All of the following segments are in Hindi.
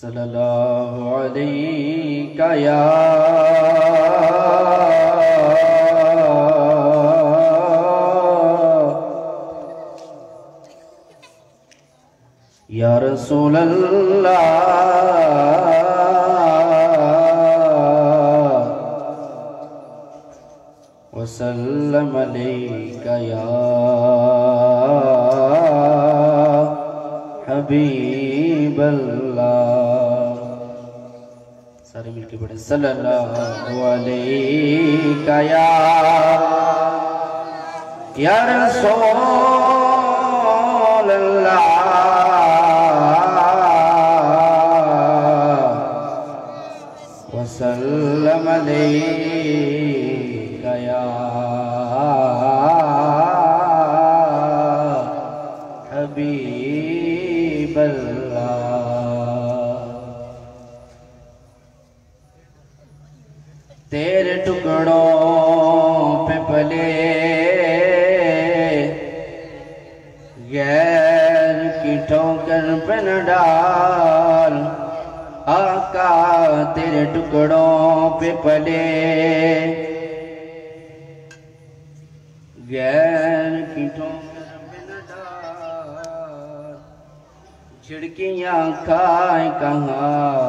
सल्लल्लाहु अलैका या रसूल अल्लाह वसल्लम अलैका या हबीब अल्लाह। सारे मिलके पढ़े सल्लल्लाहु अलैका या रसूल अल्लाह वसल्लम अलैका या हबीब अल्लाह। तेरे टुकड़ों पे पले गैर की ठोकर पे न डाल, आका तेरे टुकड़ों पे पले। गैर की ठोकर पे न डाल, झिड़कियाँ खाए कहाँ,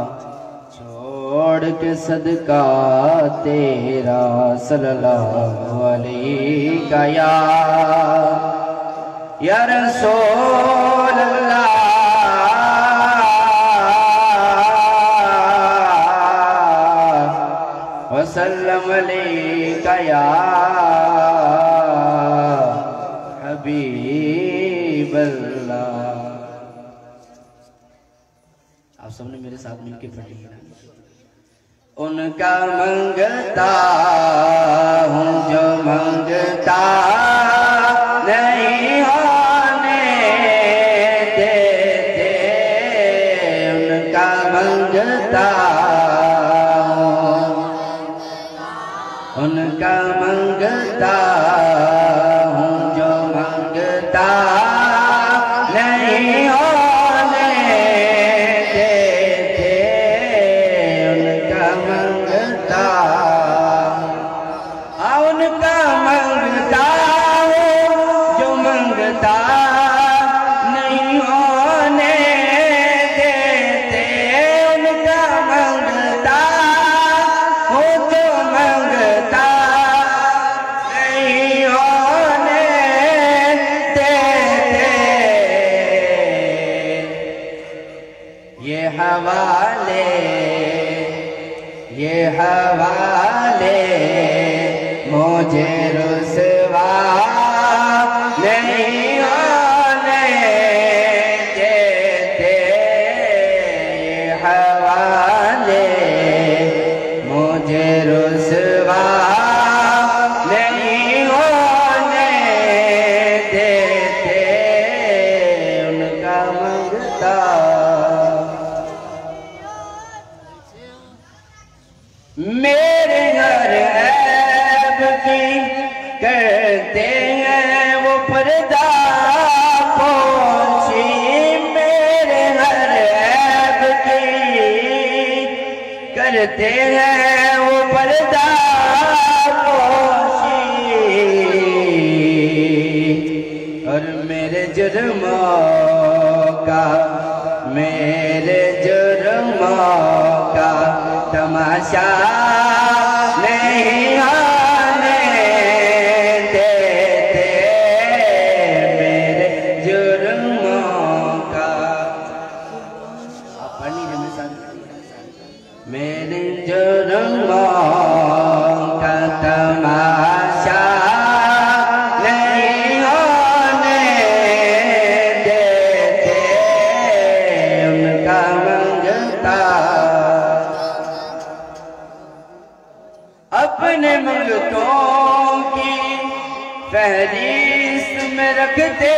छोड़ के सदका तेरा सल्लल्लाहु अलैहि का या रसूल अल्लाह। वसल्लम अलैका या हबीब अल्लाह। आप सबने मेरे साथ मिलके पढ़ी है। उनका मंगता हूँ जो मंगता नहीं होने देते, उनका मंगता हूँ, उनका मंगता हूँ जो मंगता नहीं होने देते, उनका मंगता, उनका मंगता जो मंगता नहीं होने देते, उनका मंगता हो जो मंगता नहीं होने देते। ये हवाले मुझे रुसवा नहीं होने देते, ये हवाले मुझे रुसवा नहीं होने देते, उनका मंगता। मेरे घर ऐब की करते हैं वो पर्दा पोशी, मेरे घर ऐब की करते हैं वो पर्दा पोशी, और मेरे जुर्मों का तमाशा नहीं आने देते, मेरे जुर्मों का। आप पढ़ लीजिए मेरे साथ। मेरे जुर्मों का तमाशा नहीं होने देते, उनका मंगता। अपने मंगतों की फहरिस्त में रखते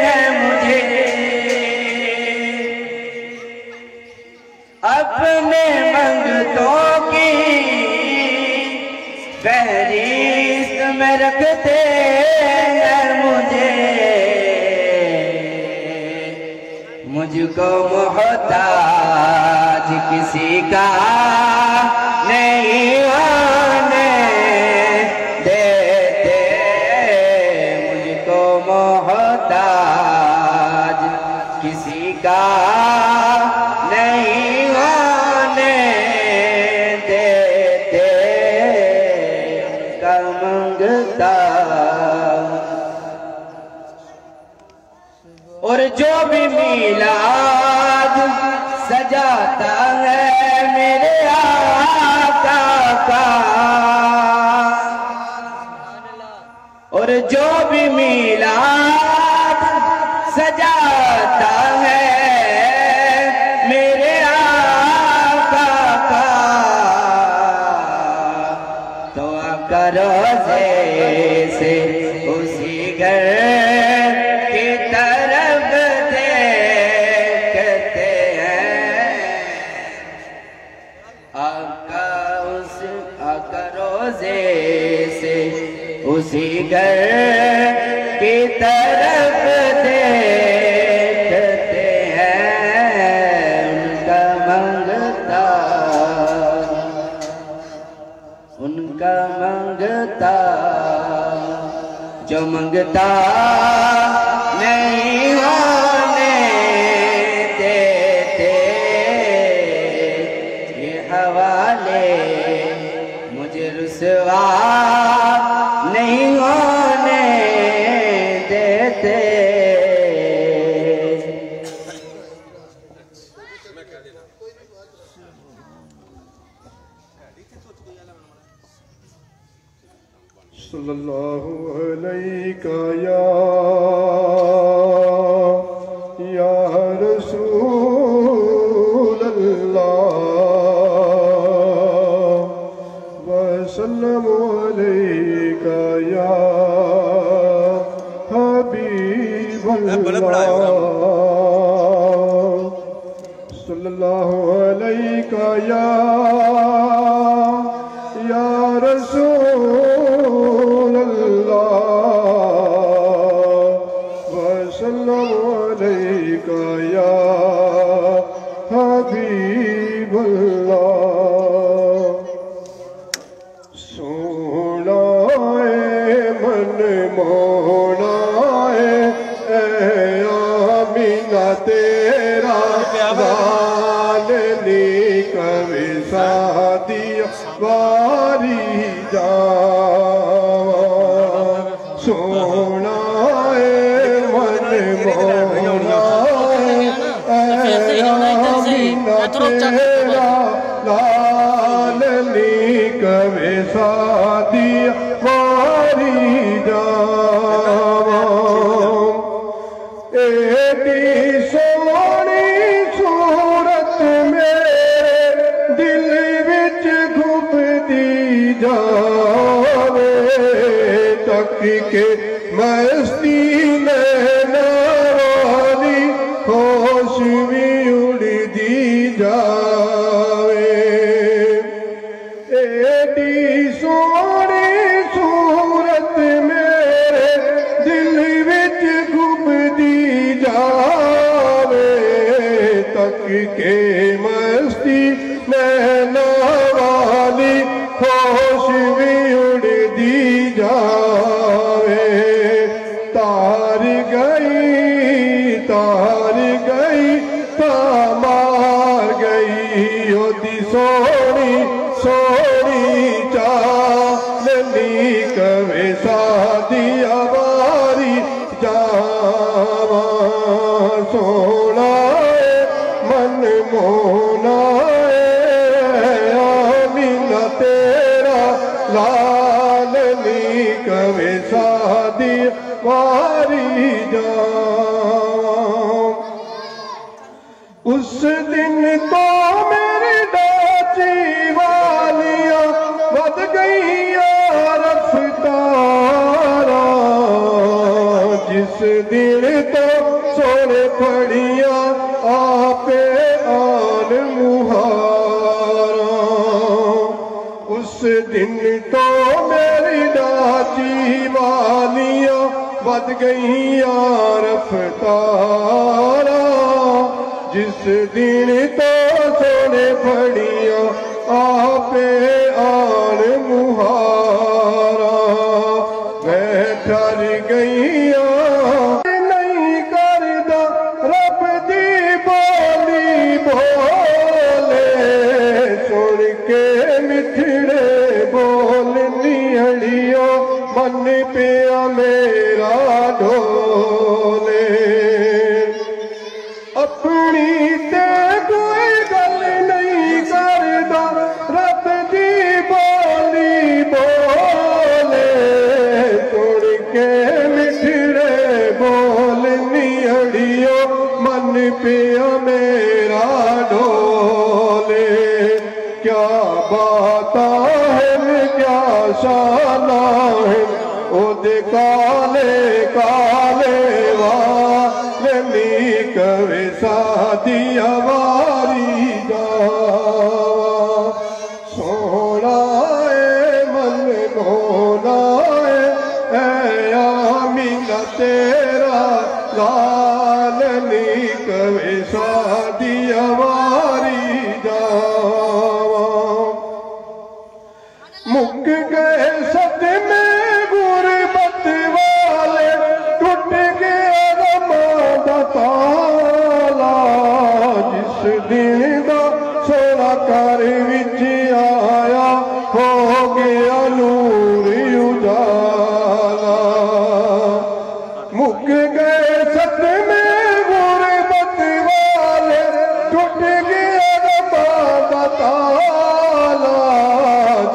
हैं मुझे, अपने मंगतों की फहरिस्त में रखते हैं मुझे, मुझको मोहताज किसी का नहीं होने देते, मुझको मोहताज किसी का नहीं होने देते, उनका मंगता। और जो भी मीलाद सजाता है मेरे आका का, और जो भी मीलाद सजाता है मेरे आका का, तो आका रोज़े से उसी घर की तरफ देखते हैं, आका रोज़े से उसी घर की तरफ देखते मंगता नहीं होने देते ये हवाले, मुझे रुसवा नहीं होने देते। सल्लल्लाहु अलैका या रसूल अल्लाह वसल्लम अलैका या हबीब अल्लाह सल्लल्लाहु अलैका या रसूल वसल्लम अलैका या हबीब अल्लाह। सोना मन मोना आमीना तेरा लालनी कवि सादिया वारी जावा। सोना मन मोना आमीना तेरा लालनी कवि सादिया वारी जावा। एडी सोनी सूरत मेरे दिल विच घुमदी जावे, तक के मस्ती नैना वाली होश भी उड़दी जावे। एडी सोनी सूरत मेरे दिल विच घुमदी जावे, तक के मस्ती नैना वाली होश भी उड़दी जावे। तार गई मार गई ओदी सोनी सोनी चांदनी कवे सादिया वारी जावा। सोना मन मोना आमीना तेरा लालनी कवे सादिया वारी जावा। उस दिन तो मेरी डाची वालियां बद गईयां रफ्तारा, जिस दिन तो सोने पड़ियां आपे आन मुहारा। उस दिन तो मेरी डाची वालियां बद गईयां रफ्तारा, जिस दिन तो सोने पड़ियां आपे आन मुहारा। मैं ठर गईया नहीं करदा रब दी बोली बोले, सुन के मिठड़े बोलनी अड़ियो मन पिया मेरा ढोले। अपनी ते कोई गल नहीं करदा रब दी बोली बोले, सुन के मिठड़े बोलनी अड़ियो मन पिया मेरा ढोले। क्या बाता है क्या शाना है ओदे काले काले वाली कवे सादिया वारी जावा। सोना मन मोना आमीना तेरा लालनी कवे सादिया वारी जावा। मुक गए सदमे गुरबत वाले दिन दा सोना घर विच आया हो गया नूर उजाला मुक गए सदमे गुरबत वाले टूट गया रब्बा ताला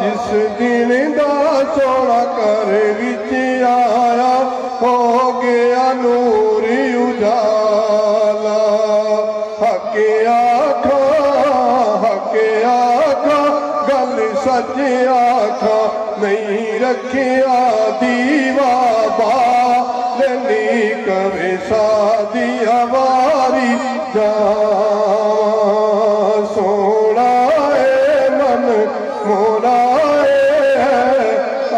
जिस दिन दा सोना घर विच आया हो गया नूर उजाला हके आखा गल सच आखा नहीं रखिया दीवा बाल नी कवे सादिया वारी जावा सोना है मन मोरा है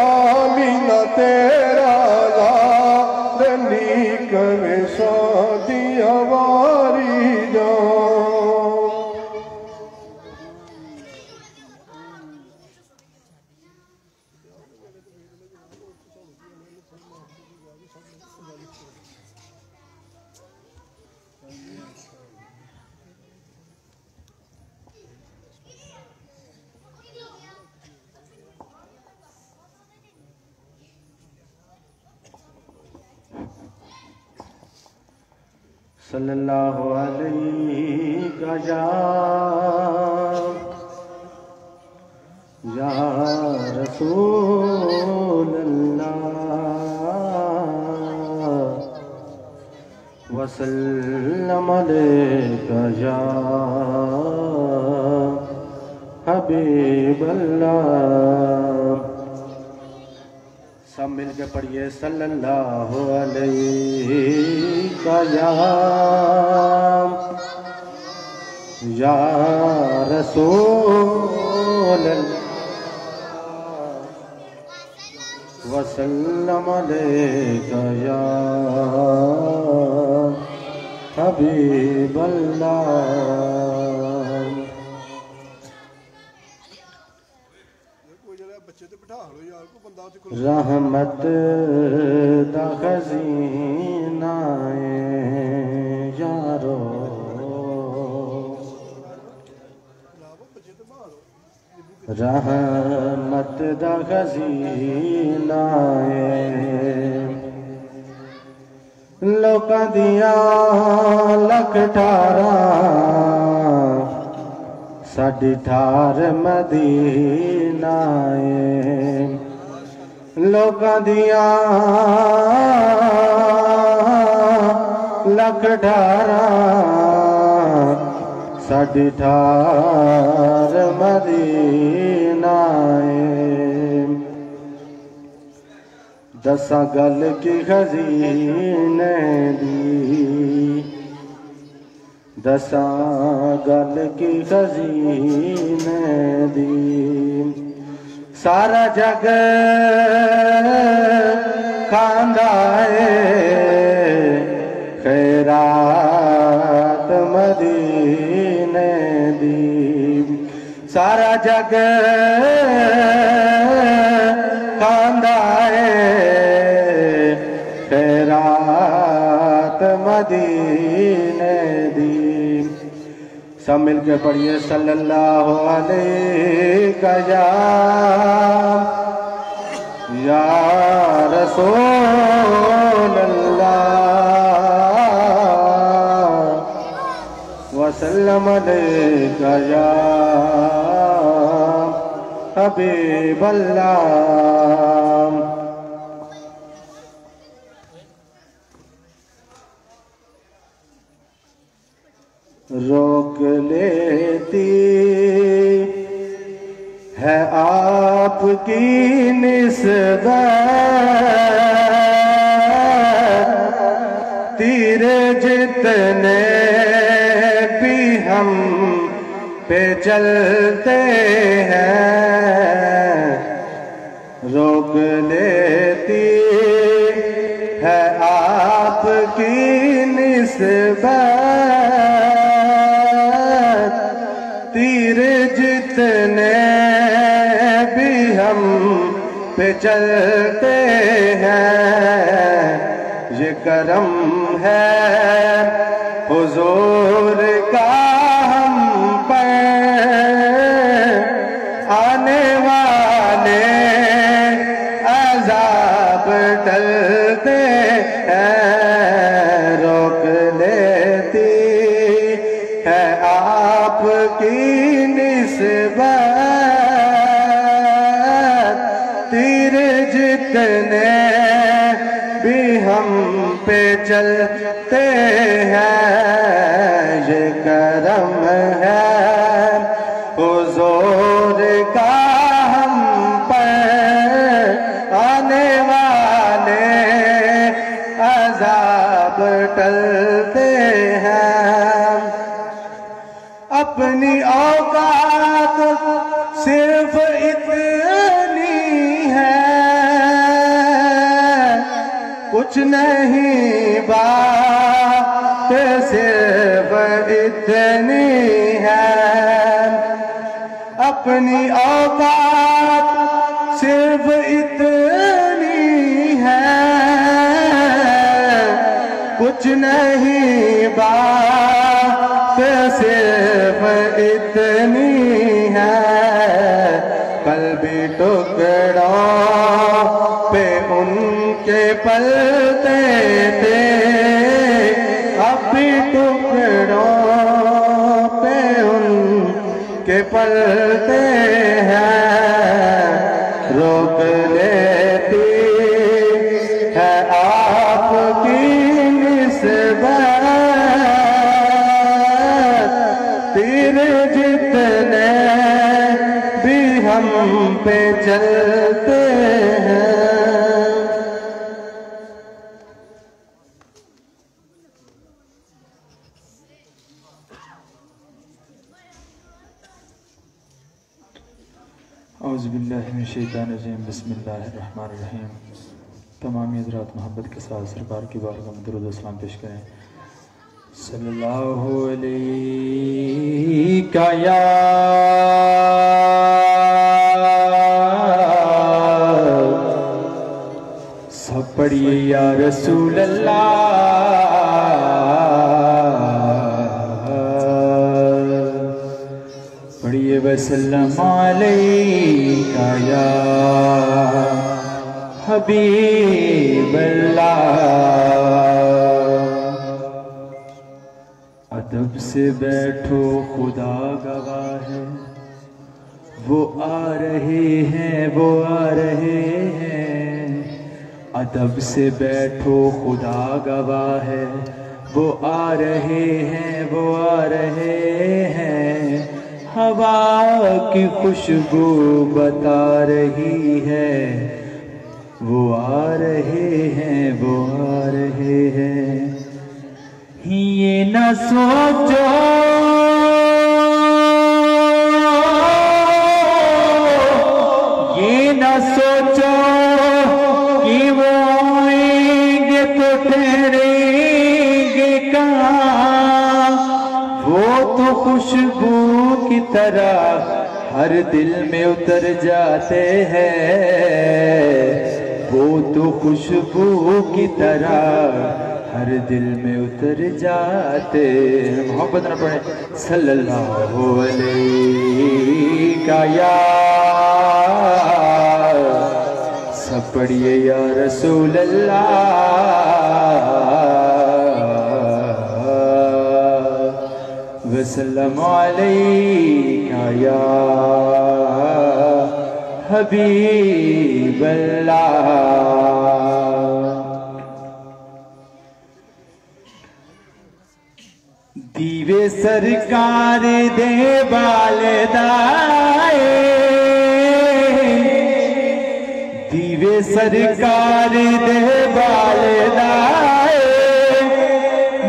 आमीना तेरा लाल नी कवे सादिया वारी जावा सल्लल्लाहु अलैहि या रसूल अल्लाह वसल्लम अलैका या हबीब अल्लाह। सब मिल के पढ़िए सल्लल्लाहु अलैहि या रसूल अल्लाह वसल्लम अलैका या हबीब अल्लाह। रहमत दा खजीना यारो रहमत दा खजीना लोकां दिया लख ठारा साडी ठार मदीना लोकां दिया लख ठारा साडी ठार मदीना दसा गल की खजीने दी दसा गल की खजीने दी सारा जग खांदा है खैरात मदीने दी सारा जग खांदा है खैरात मदीने दी। सब मिल के पढ़िए सल्लल्लाहु अलैहि या रसूल अल्लाह वसल्लम अलैका या हबीब अल्लाह। रोक लेती है आपकी निस्बत तीर जितने भी हम पे चलते हैं रोक लेती है आपकी निस्बत तीर जितने भी हम पे चलते हैं ये करम है हुजूर का हम की निस्बत तेरे जितने भी हम पे चलते हैं ये करम है हुजूर का हम पर आने वाले अज़ाब टलते हैं। अपनी औकात सिर्फ इतनी है कुछ नहीं बात सिर्फ इतनी है। अपनी औकात सिर्फ इतनी है कुछ नहीं बात सिर्फ इतनी है। कल्बी टुकड़ों पे उनके पलते थे अब भी टुकड़ों पे उनके पलते हैं। रोक लेती है आपकी निस्बत तेरे जितने भी हम पे चलते हैं। औज़ुबिल्लाहिमिनश्शैतानिर्रजीम बिस्मिल्लाहिर्रहमानिर्रहीम। तमामी हज़रात मोहब्बत के साथ सरकार की बारगाह में दुरूद व सलाम पेश करें। सल्लल्लाहु अलैका या सब पढ़िए या रसूल अल्लाह पढ़िए वसल्लम अलैका या हबीब अल्लाह। अदब से बैठो खुदा गवाह है वो आ रहे हैं वो आ रहे हैं। अदब से बैठो खुदा गवाह है वो आ रहे हैं वो आ रहे हैं। हवा की खुशबू बता रही है वो आ रहे हैं वो आ रहे हैं। ये न सोचो ये न सोचो कि वो आएंगे तो ठहरेंगे कहाँ। वो तो खुशबू की तरह हर दिल में उतर जाते हैं। वो तो खुशबू की तरह हर दिल में उतर जाते। मोहब्बत न पढ़े सल्लल्लाहु अलैका या सब पढ़िए या रसूल अल्लाह वसल्लम अलैका या हबीब अल्लाह। दीवे सरकार दे बालदाए दीवे सरकार दे बालदाए।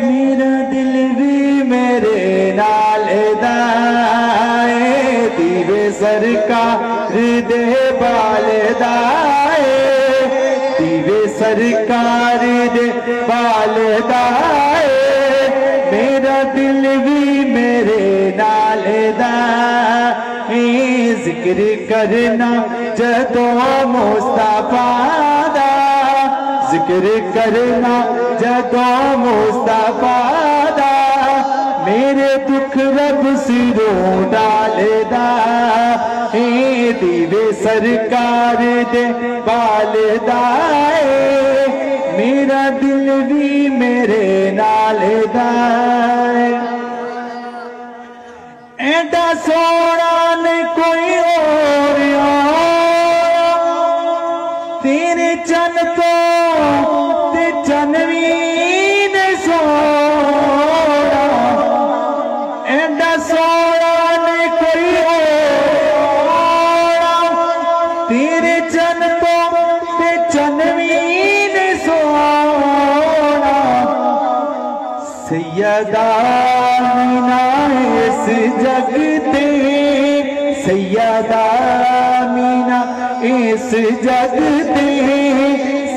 मेरा दिल भी मेरे नाल दाए दीवे सरकार दे बालदाए दीवे सरकार दे बालदाए। मेरा दिल भी मेरे नाल दाए जिक्र करना जदों मुस्तफा दा जिक्र करना जदों मुस्तफा दा। मेरे दुख रब सिरों डालदा दीवे सरकार दे बालदाए। मेरा दिल भी मेरे नाल दाए। सैयदा मीना इस जग ते, सैयदा मीना इस जग ते,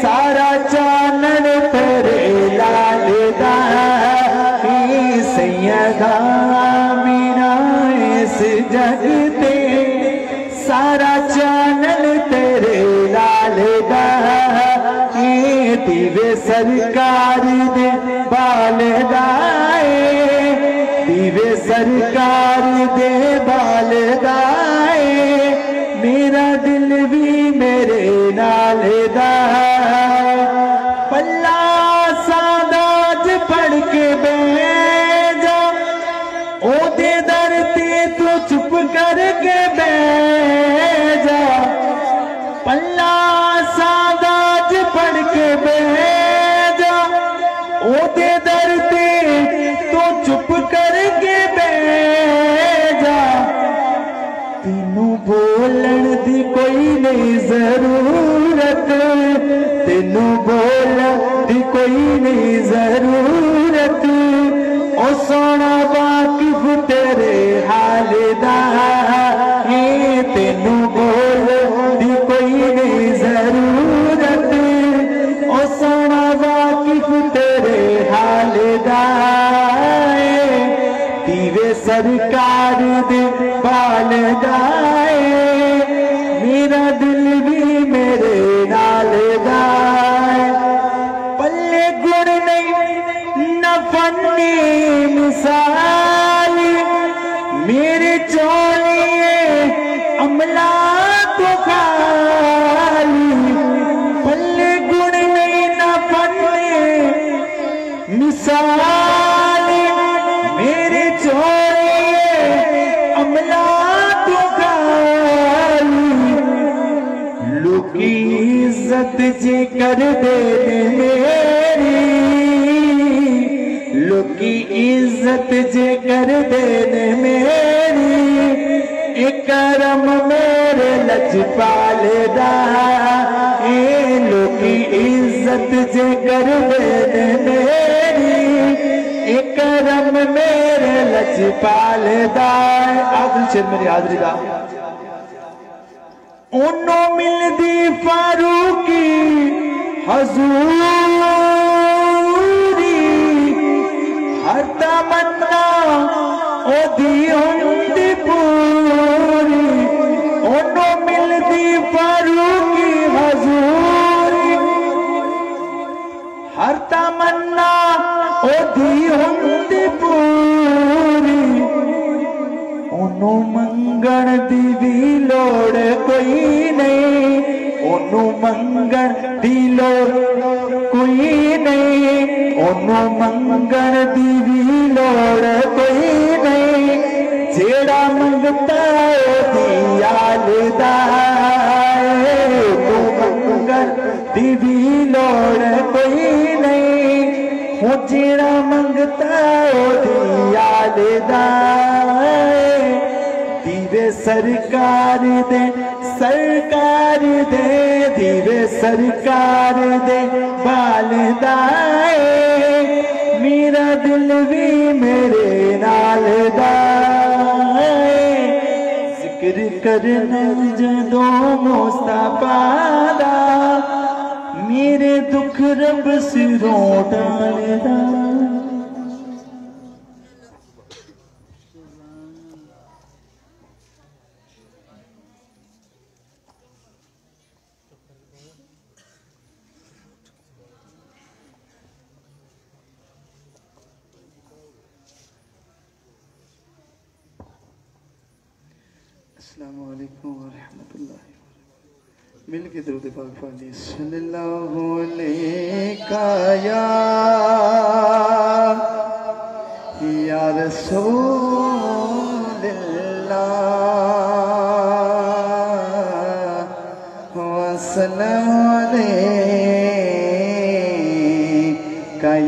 सारा चानन तेरे लाल दा। सैयदा मीना इस जग ते, सारा चानन तेरे लाल दा। दीवे सरकार दे बाल दाए, दीवे सरकार दे बाल दाए, मेरा दिल भी मेरे नाल दा। पल्ला सादाज पढ़ के बह जा, ओदे दर ते तू चुप करके बह जा। पल्ला सादाज पढ़ के बह जा, ओदे दर ते तू चुप करके बह जा। तेनू बोलन दी कोई नहीं जरूरत, तेनू बोलन दी कोई नहीं जरूरत। ओ सोना वाकिफ तेरे हाल दा, तेनू बोलन दी कोई नहीं जरूरत। ओ सोना वाकिफ तेरे हाल दा। दीवे सरकार दे बाल दाए, मेरा दिल भी मेरे नाल दाए। पल्ले गुण नहीं न फन्नी मिसाल, मेरे चोलिए अमला तो खाली। पल्ले गुण नहीं न फन्नी मिसाल, मेरे चोलिए अमला तो खाली। लुकी इज्जत जे कर दे मेरी, लुकी इज्जत जे कर दे मेरी। एक करम मेरे लजपाल दा, लुकी इज्जत जे कर दे मेरी। एक करम मेरे लजपाल दा। आखिरी शेर मेरी हाजरी दा। ओनो मिलदी फारूकी हजूरी, हर तमन्ना ओदी हुंदी पूरी। ओनो मिलदी फारूकी हजूरी, हर तमन्ना ओदी हुंदी पूरी। ओनू मंगण दी भी लोड़ कोई नहीं, ओनू मंगण दी लोड़ कोई नहीं। ओनू मंगण दी भी लोड़ कोई नहीं, जेड़ा मंगता ओदी याद दा। ओनू मंगण दी भी लोड़ कोई नहीं, हो जेड़ा मंगता ओदी याद दा। दीवे सरकार दे, सरकार दे, दीवे सरकार दे बाल दाए, मेरा दिल भी मेरे नाल दाए। जिक्र करना जदों मुस्तफा दा, मेरे दुख रब सिरों डालदा। अस्सलामु अलैकुम व रहमतुल्लाहि। मिल के दरूद पाक पढ़िए। सल्लल्लाहु अलैका या रसूलल्लाह व सल्लल्लाहु अलैका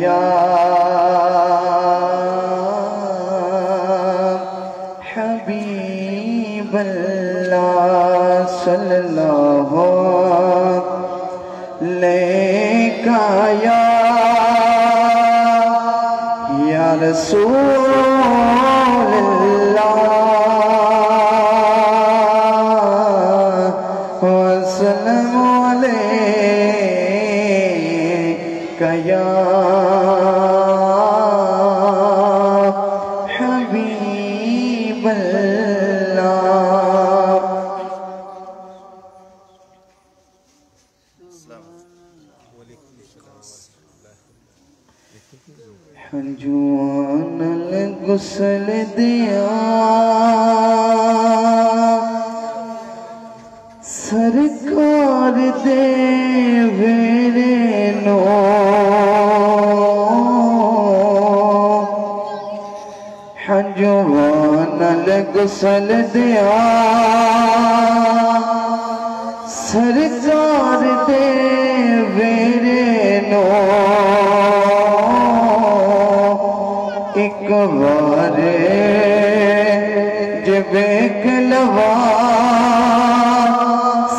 या सल्लल्लाहु अलैका या रसूल अल्लाह वसल्लम अलैका या हबीब अल्लाह। हजूनल गुस्ल दिया सरकार दे वेरे नो हजूनल गुस्ल दिया सरकार दे वेरे नो एक बार जब कलवा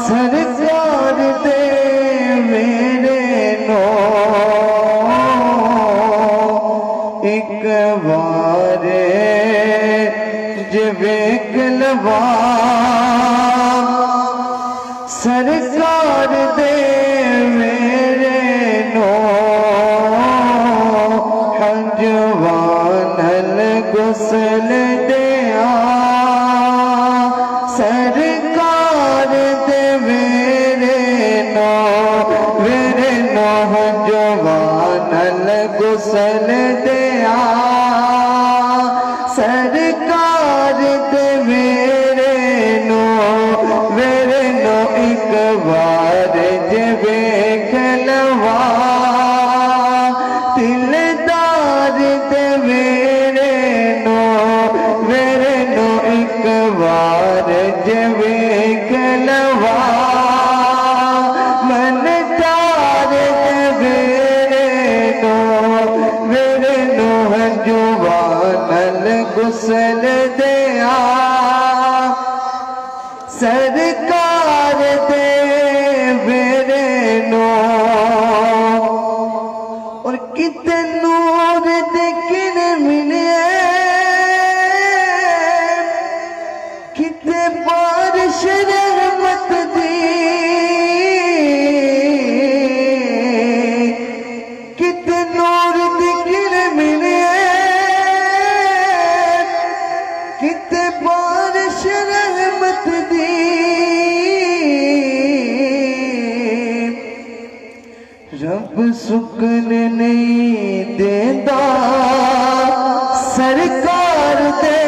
सरकार दे मेरे नो एक बार जब कलवा सरकार दे मेरे नो हजवानल गुस्ल दिया सरकार दे मेरे नो हजवानल गुस्ल दिया सरकार दे मेरे नो एक बार जब खलवा दिलदार दे मेरे नो एक बार जब खलवा मनदार दे मेरे नो हजवानल गुस्ल दिया सरकार दे मेरे नो और कितने नूर देखने मिले कितने बारिश रहमत दी कितने नूर देखने मिले कितने बारिश रहमत दी रब सुकन नहीं देता सरकार दे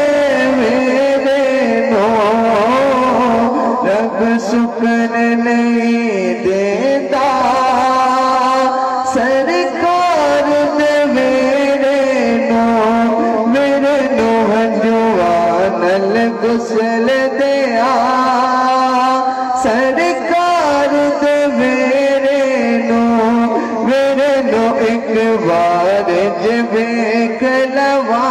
मेरे नो रब सुकन नहीं देता सरकार दे मेरे नो हजवानल गुस्ल दिया सरकार दे मेरे नो एक बार जब कलवा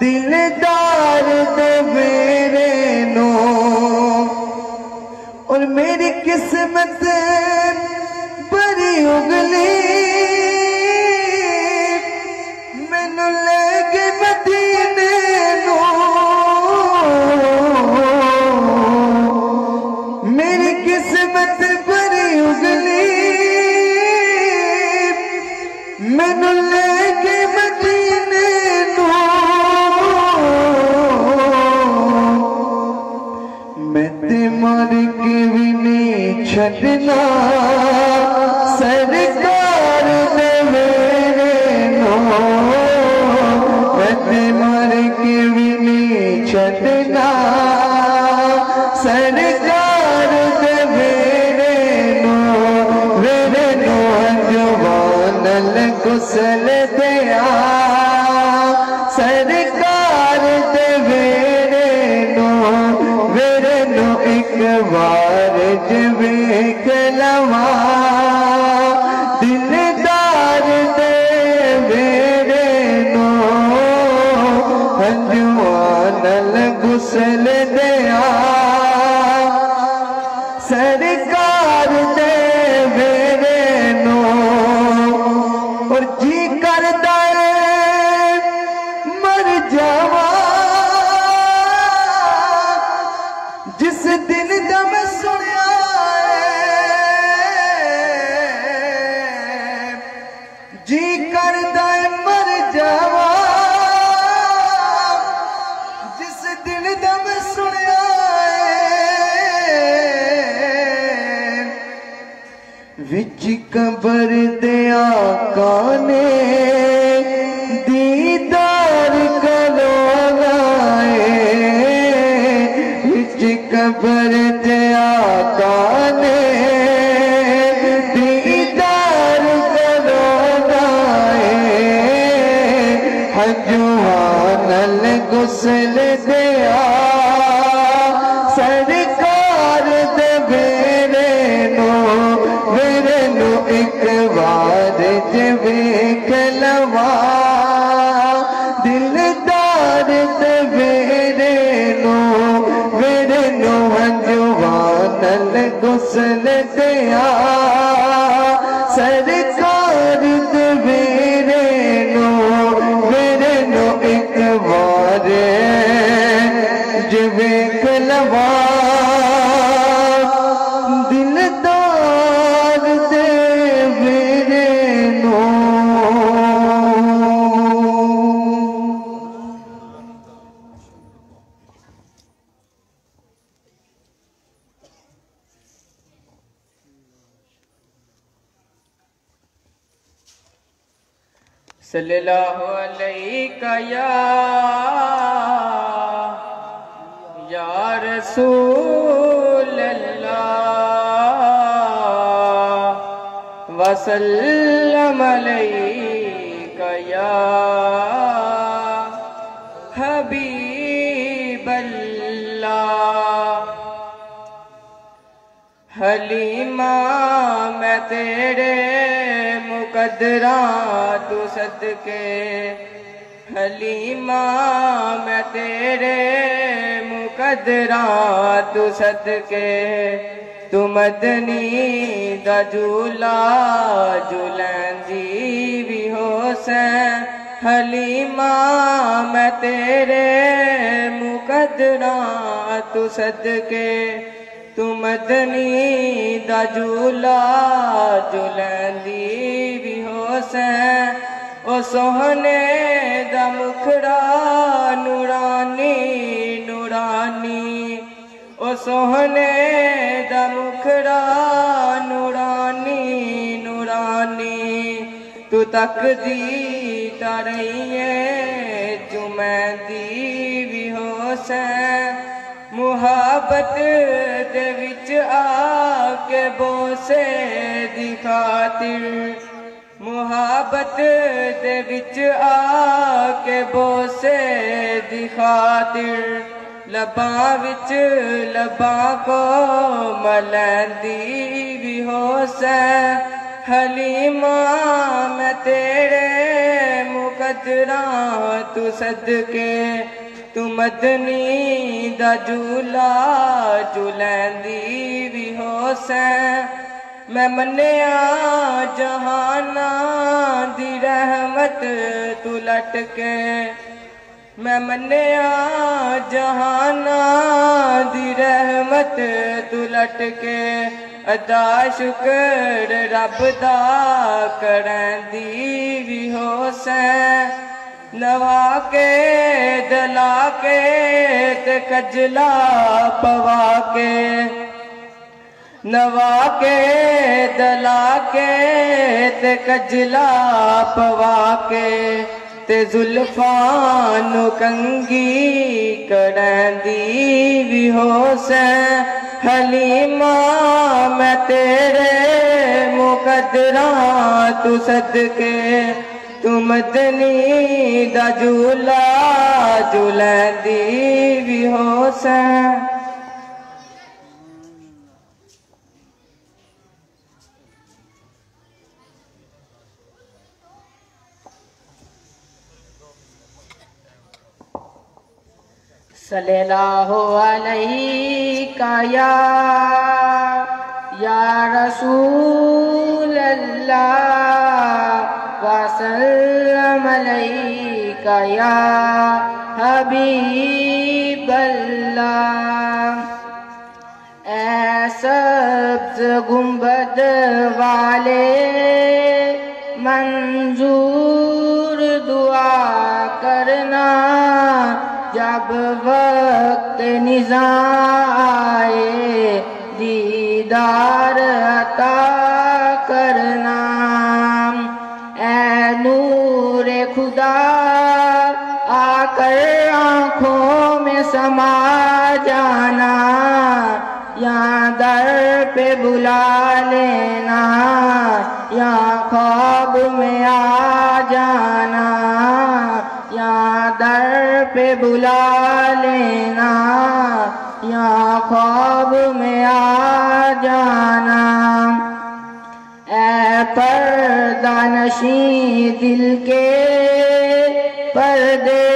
दिलदार दे मेरे नो और मेरी किस्मत बड़ी उगली मैनू लेके मदीने नो मेरी किस्मत बड़ी उगली मैनू लेके मदीने नो मैं ते मर के भी नहीं छड़ना सरकार दे मेरे नो मैं ते मर के भी नहीं छड़ना सरकार दे मेरे नो हजवानल गुस्ल दिया सरकार दे मेरे नो एक बार जब कलवा दिलदार दे मेरे नो हजवानल गुस्ल दिया सरकार दे मेरे नो और जी का करदा मर जावा जिस दिन दा मैं सुनिया जी करदा मर जावा जिस दिन दा मैं सुनिया विच कबर दे आका ने दीदार करवाए विच कबर दे आका ने दीदार करवाए हजूआनल गुसल दिया सरकार दे मेरे नो एक बार वेख लवा दिलदार ते मेरे नो हंजवानल गुसल दिया सरकार ते मेरे नो एक बार वेख लवा सल्लल्लाहु अलैका या रसूल अल्लाह वसल्लम अलैका या हबीब अल्लाह। हलीमा मैं तेरे मुकद्दरा तू सदके हलीमा मैं तेरे मुकद्दरा तू सदके तू मदनी दा झूला झूलैंदी भी होसैं हलीमा मैं तेरे मुकद्दरा तू सदके तू मदनी दा झूला झूलैंदी भी होसैं ओ सोहने दा मुखड़ा नूरानी नूरानी ओ सोहने दा मुखड़ा नूरानी नूरानी तू तकदी तारइए जुमैंदी भी होसैं मुहब्बत दे विच आके बोसे दी खातिर मुहब्बत दे विच आके बोसे दी खातिर लबां विच लबां को मलैंदी भी होसैं हलीमा मैं तेरे मुकद्दरा तू सदके तू मदनी दा झूला झूलैंदी भी होसैं मैं मन्निया जहाना दी रहमत तू लटके मैं मन्निया जहाना दी रहमत तू लटके अदा शुक्र रब दा करैंदी भी होसैं नवा के दला के ते कजला पवा के नवा के दला के ते कजला पवा के ते जुल्फां नू कंगी करैंदी भी होसैं हलीमा मैं तेरे मुकद्दरा तू सदके तू मदनी दा झूला झूलैंदी भी होसैं सल्लल्लाहु अलैका या रसूल अल्लाह वसल्लम अलैका या हबीब अल्लाह। ऐ सब्ज़ गुंबद वाले मंजूर दुआ करना, जब वक्त निज़ा आए दीदार अता करना। ऐ नूरे खुदा आकर आँखों में समा जाना, या दर पे बुला लेना, या ख्वाब में आ जाना, या दर पे बुला लेना, या ख्वाब में आ जाना। ऐ पर्दानशी दिल के पर्दे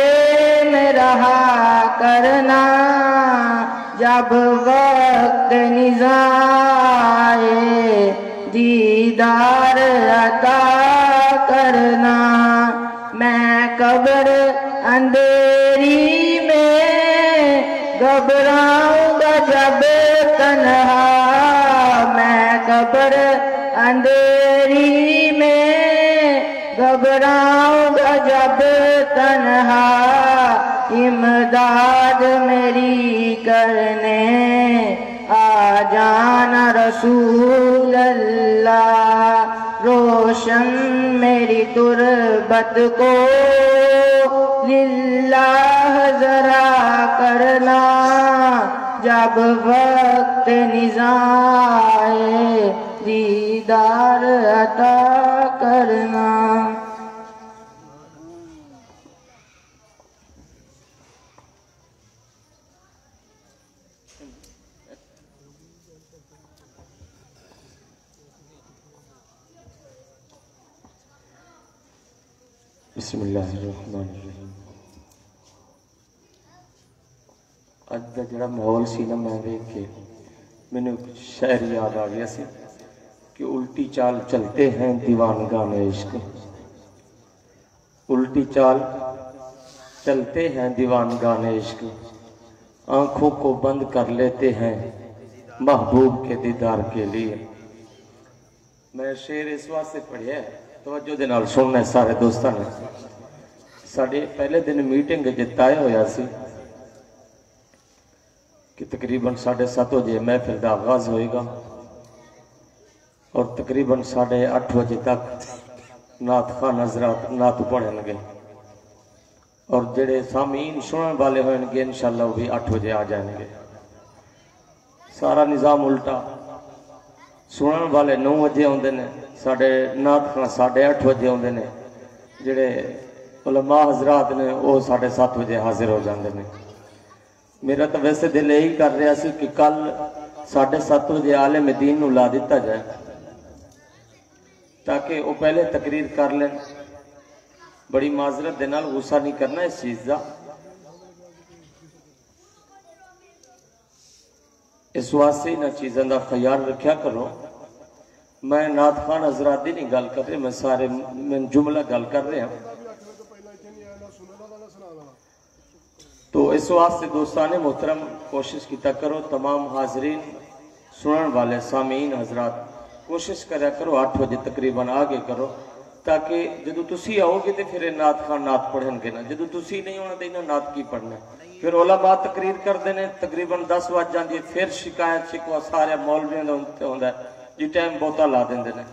में रहा करना, जब वक्त निज़ा आए दीदार अता करना। मैं कब्र अंधेरी में घबराऊंगा जब तन्हा, मैं कब्र अंधेरी में घबराऊंगा जब तन्हा, इमदाद मेरी करने आ जाना रसूल अल्लाह। रोशन मेरी तुरबत को लिल्लाह जरा करना, जब वक्त निज़ा आए दीदार अता करना। बिस्मिल्लाहिर्रहमानिर्रहीम। अज का जो माहौल सी ना, मैं देख के मैंने शायर याद आ गया सी कि उल्टी चाल चलते हैं दीवानगाने इश्क, उल्टी चाल चलते हैं दीवानगाने इश्क, आंखों को बंद कर लेते हैं महबूब के दीदार के लिए। मैं शेर इस वास्ते पढ़िया तवज्जो दे नाल सुनना है सारे दोस्तों ने। साडे पहले दिन मीटिंग तय होया सी कि तकरीबन 7:30 बजे महफिल का आगाज होएगा और तकरीबन 8:30 बजे तक नात खान हजरात नात पढ़ेंगे और जेड़े सामीन सुनने वाले होंगे इंशाअल्लाह वो भी 8 बजे आ जाएंगे। सारा निज़ाम उल्टा, सुनने वाले 9 बजे आते हैं, साढ़े नात खान 8:30 बजे आते हैं, जेड़े उलमा हजरात ने वो 7:30 बजे हाजिर हो जाते हैं। मेरा तो वैसे दिल यही कर रहा सी कि कल 7:30 बजे आलिम दीन नूं ला दिता जाए ताकि वो पहले तकरीर कर लें। बड़ी माजरत दे नाल गुस्सा नहीं करना इस चीज़ का, इस वास्ते इन्हां चीज़ों का ख्याल रखा करो। मैं नात खान हजरात की नहीं गल कर रहा, मैं सारे मैं जुमला गल कर रहा। तो इस वास्ते दोस्ताने मोहतरम कोशिश किया करो, तमाम हाजरीन सुनने वाले सामीन हजरात कोशिश करा करो 8 बजे तकरीबन आगे करो, ताकि जो तुसी आओगे तो फिर नात खान नात पढ़नगे ना, जो तुसी नहीं होना तो इन्हें नात की पढ़ना। फिर उलमा तकरीर करते हैं तकरीबन 10 बज जाती है, फिर शिकायत शिकवा सारे मौलवियों का होंदा जी टाइम बहुता ला देंगे ने।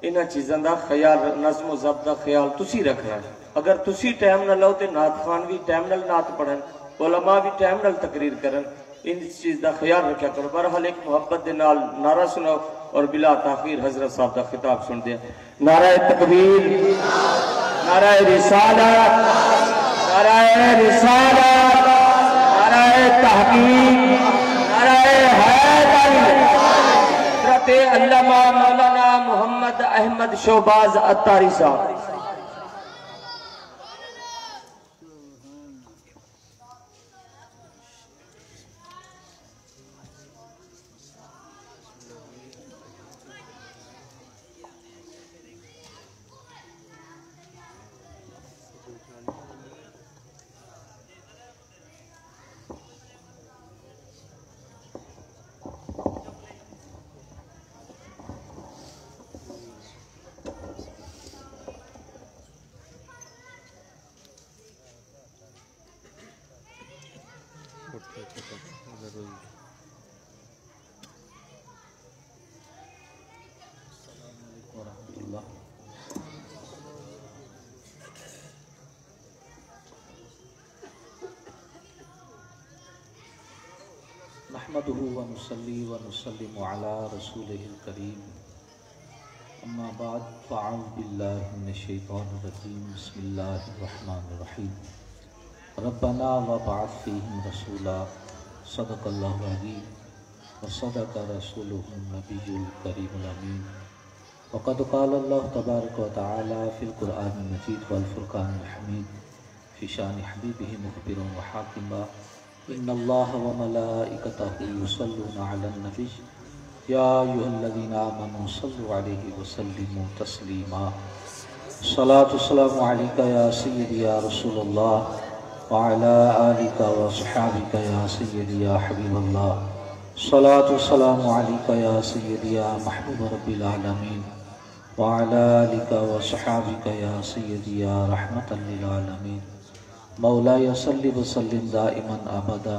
इन्हां चीज़ों का ख्याल, नज़्म ज़ब्त का ख्याल तुसी रखना है। अगर तुसी टाइम न लो तो नात खान भी टाइम नाल नात पढ़न, उलमा भी टाइम नाल तकरीर करन, इन चीज़ का ख्याल रखा करो। बहरहाल एक मुहब्बत के नाल नारा सुनो और बिला ताखीर हजरत साहब का खिताब सुन दिया। नारा तकबीर, नारा रिसालत, नारा रिसालत, नारा तहकीक, नारा हैदर। हज़रत अल्लामा मौलाना मोहम्मद अहमद शोबाज अत्तारी साहब। नहमदुहु व नुसल्ली व नुसल्लिमु अला रसूलिहिल करीम। अम्मा बाद फ़अऊज़ु बिल्लाहि मिनश शैतानिर रजीम। बिस्मिल्लाहिर रहमानिर रहीम। रब्बना व बअथ फ़ीहिम रसूला सदक़ल्लाहुल अज़ीम व सदक़ रसूलुहुन नबियुल करीमुल अमीन। वक़द क़ाला अल्लाहु तबारक व तआला फ़िल क़ुरआनिल मजीद वल फ़ुरक़ानिल हमीद फ़ी शानि हबीबिही मुख़बिरन व हाकिमा। इन्नल्लाहा व मलाइकतहु युसल्लूना अलन नबी या अय्युहल्लज़ीना आमनू सल्लु अलैहि व सल्लिमू तस्लीमा। सलातु सलामु अलैका या सय्यदी या रसूलल्लाह व अला आलिका व अस्हाबिका या सय्यदी या हबीबल्लाह। सलातु सलामु अलैका या सय्यदी या महबूब रब्बिल आलमीन व अला आलिका व अस्हाबिका या सय्यदी या रहमतल लिल आलमीन। मौलाया सल्लि व सल्लिम दाइमन अबदा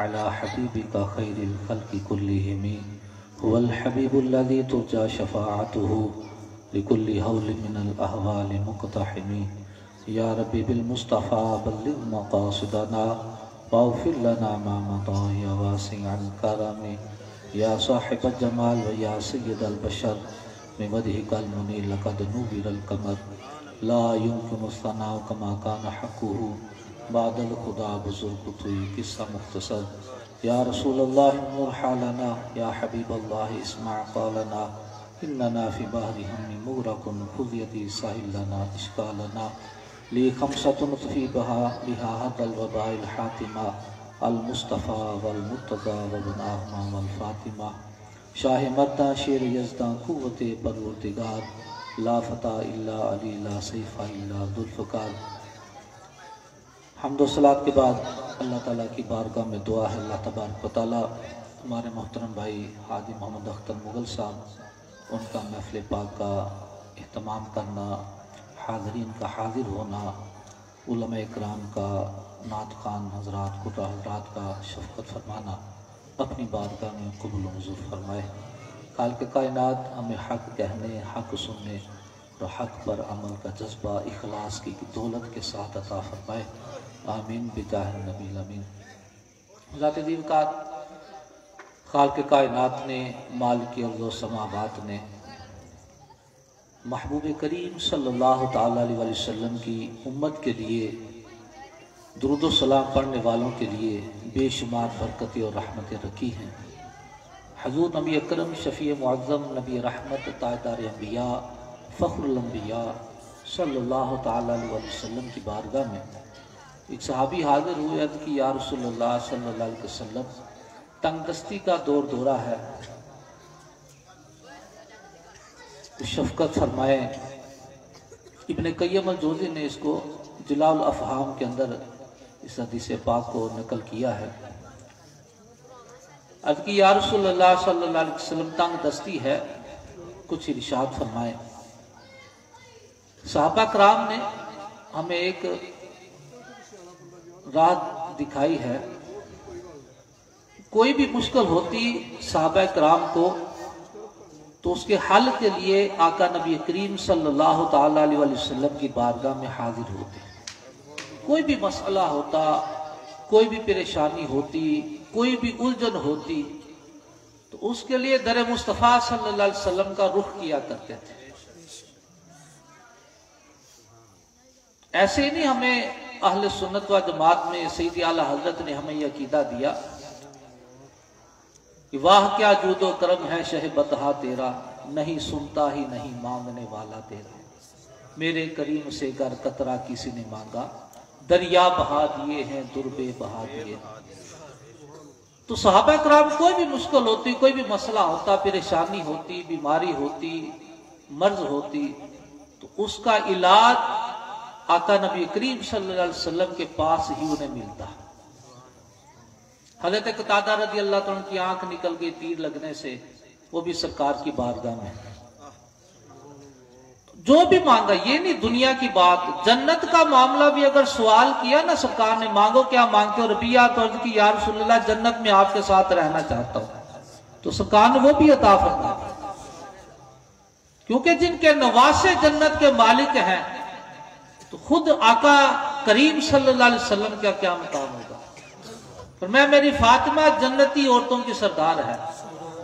अला हबीबिका खैरिल खल्क़ि कुल्लिहिम हुवल हबीबुल्लज़ी तुरजा शफ़ाअतुहु लिकुल्लि हौलिन मिनल अहवालि मुक़तहिम। या रब्बी बिल मुस्तफ़ा बल्लिग़ मक़ासिदना वाग़फ़िर लना मा मदा या वासिअल करम। या साहिबल जमाल व या सय्यदल बशर बिमदहिकल मुनीर लक़द नुव्विरल क़मर ला युमकिनु सनाउ कमा कान हक़्क़ुहु बादल खुदा बुज़ुर्ग तुई किस्सा मुख्तसर। या रसूलल्लाह नूर हालना या हबीबल्लाह इस्मा क़ालना इन्नना फ़ी बहरि हम्मी मुग़रक़ुन ख़ुज़ यदी साहिल लना इश्कालना ली खमसतुन फ़ी बिहा हदल वबाइल हातिमा अल मुस्तफ़ा वल मुर्तज़ा व बनाहुमा वल फ़ातिमा। शाह मर्दा शेर यज़दा क़ुव्वते परवरदिगार ला फ़ता इल्ला अली ला सैफ़ा इल्ला ज़ुल्फ़िकार। हम्द व सलात के बाद अल्लाह ताला की बारगाह में दुआ है अल्लाह तबारक व तआला हमारे मोहतरम भाई हाजी मोहम्मद अख्तर मुग़ल साहब उनका महफ़िल पाक का एहतमाम करना, हाज़रीन का हाज़िर होना, उलमा इकराम का, नात ख़ान हज़रात कुर्रा हज़रात का शफ़क़त फरमाना अपनी बारगाह में क़बूल मंज़ूर फरमाए। खालिक़ कायनात हमें हक़ कहने, हक़ सुनने और हक़ पर अमल का जज्बा इखलास की दौलत के साथ अता फरमाए। आमीन बिजाह नबी अमीन। ज़ात ज़ीवकार खालिक़ कायनात ने, मालिक अर्ज़ व समावात ने महबूब करीम सल्लल्लाहु तआला अलैहि वसल्लम की उम्मत के लिए दुरूद व सलाम पढ़ने वालों के लिए बेशुमार बरकतें और रहमतें रखी हैं। हज़ूर नबी अकरम शफ़ी मुअज़्ज़म नबी रहमत ताजदार अंबिया फ़ख्रुल अंबिया सल्लल्लाहु तआला अलैहि वसल्लम की बारगाह में एक सहाबी हाज़िर हुए, अर्ज़ की या रसूलल्लाह सल्लल्लाहु अलैहि वसल्लम तंगदस्ती का दौर दौरा है, तो शफ़क़त फरमाए। इब्न क़य्यिम अल-जौज़ी ने इसको जिलाउल अफ़हाम के अंदर इस हदीस पाक को नकल किया है। अर्ज़ की या रसूलल्लाह सल्लल्लाहु अलैहि वसल्लम तंगदस्ती है, कुछ इरशाद फरमाए। सहाबा कराम ने हमें एक राह दिखाई है, कोई भी मुश्किल होती सहाबा कराम को तो उसके हल के लिए आका नबी करीम सल्लल्लाहु तआला अलैहि वसल्लम की बारगाह में हाजिर होते। कोई भी मसला होता, कोई भी परेशानी होती, कोई भी उलझन होती तो उसके लिए दर मुस्तफ़ा सल्लल्लाहु अलैहि वसल्लम का रुख किया करते थे। ऐसे नहीं हमें अहले सुन्नत व जमात में सैयदी आला हजरत ने हमें यह अकीदा दिया कि वाह क्या जूदो करम है शह बतहा तेरा, नहीं सुनता ही नहीं मांगने वाला तेरा। मेरे करीम से गर कतरा किसी ने मांगा, दरिया बहा दिए हैं दुर्बे बहा दिए। तो सहाबा कराम कोई भी मुश्किल होती, कोई भी मसला होता, परेशानी होती, बीमारी होती, मर्ज होती तो उसका इलाज आका नबी करीम सल्लल्लाहु अलैहि वसल्लम के पास ही उन्हें मिलता। हज़रत कतादा रज़ी अल्लाह तआला की आंख निकल गई तीर लगने से, वो भी सरकार की बारगाह में जो भी मांगा, ये नहीं दुनिया की बात, जन्नत का मामला भी अगर सवाल किया ना सरकार ने, मांगो क्या मांगते हो, रबिया तो अर्ज़ की या रसूलल्लाह जन्नत में आपके साथ रहना चाहता हूं, तो सरकार ने वो भी अता फरमाया। क्योंकि जिनके नवासे जन्नत के मालिक हैं तो खुद आका करीम सल्लल्लाहु अलैहि वसल्लम का क्या मकाम होगा। फरमाया मेरी फातिमा जन्नती औरतों की सरदार है,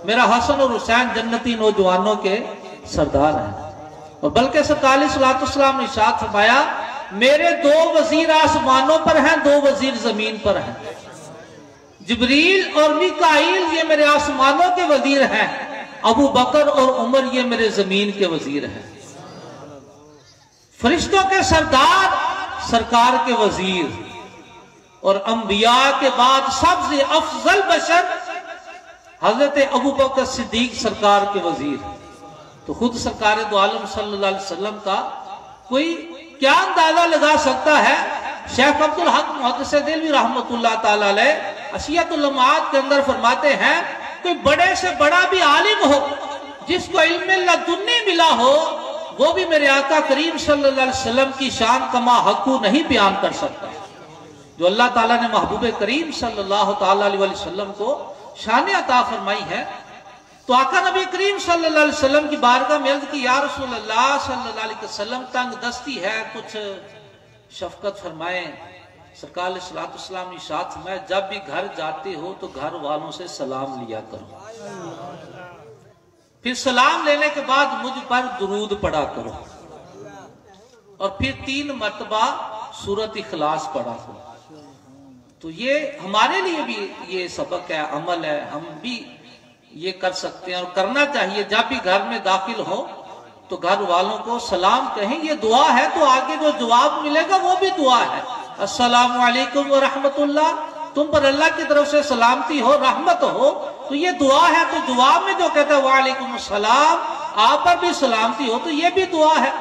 मेरा हसन और हुसैन जन्नती नौजवानों के सरदार हैं। और बल्कि सरकार सलाम ने इरशाद फरमाया मेरे 2 वजीर आसमानों पर हैं, 2 वजीर जमीन पर हैं। जिब्रील और मिकाईल ये मेरे आसमानों के वजीर हैं, अबू बकर और उमर ये मेरे जमीन के वजीर हैं। फरिश्तों के सरदार, सरकार के वजीर, और अंबिया के बाद सबसे अफजल बशर हजरत अबू बकर सिद्दीक सरकार के वजीर। तो खुद सरकार दो आलम सल्लल्लाहु अलैहि वसल्लम का कोई क्या अंदाजा लगा सकता है। शेख अब्दुल हक मुहद्दिस दिलवी रहमतुल्लाह ताला अलैह अशियतुल लम्हात के अंदर फरमाते हैं कोई बड़े से बड़ा भी आलिम हो जिसको इल्म लदुन्नी मिला हो, वो भी मेरे आका करीम सल्लल्लाहु अलैहि वसल्लम की शान कमा हकू नहीं बयान कर सकता। जो अल्लाह ताला ने महबूब करीम सल्लल्लाहु ताला अलैहि वसल्लम को शान अता फरमाई है। तो आका नबी करीम सल्लल्लाहु अलैहि वसल्लम की बारगाह में अर्ज़ की या रसूल अल्लाह सल्लल्लाहु अलैहि वसल्लम तंग दस्ती है, कुछ शफकत फरमाए। सरकार अलैहिस्सलाम ने इरशाद फरमाया जब भी घर जाते हो तो घर वालों से सलाम लिया करो, फिर सलाम लेने के बाद मुझ पर दुरूद पढ़ा करो, और फिर 3 मरतबा सूरत इखलास पढ़ा करो। तो ये हमारे लिए भी ये सबक है, अमल है, हम भी ये कर सकते हैं और करना चाहिए। जब भी घर में दाखिल हो तो घर वालों को सलाम कहें, ये दुआ है। तो आगे जो जवाब मिलेगा वो भी दुआ है। अस्सलामु अलैकुम व रहमतुल्लाह, तुम पर अल्लाह की तरफ से सलामती हो, रहमत हो, तो ये दुआ है। तो जवाब में जो कहता है वालेकुम सलाम, आप पर भी सलामती हो, तो ये भी दुआ है।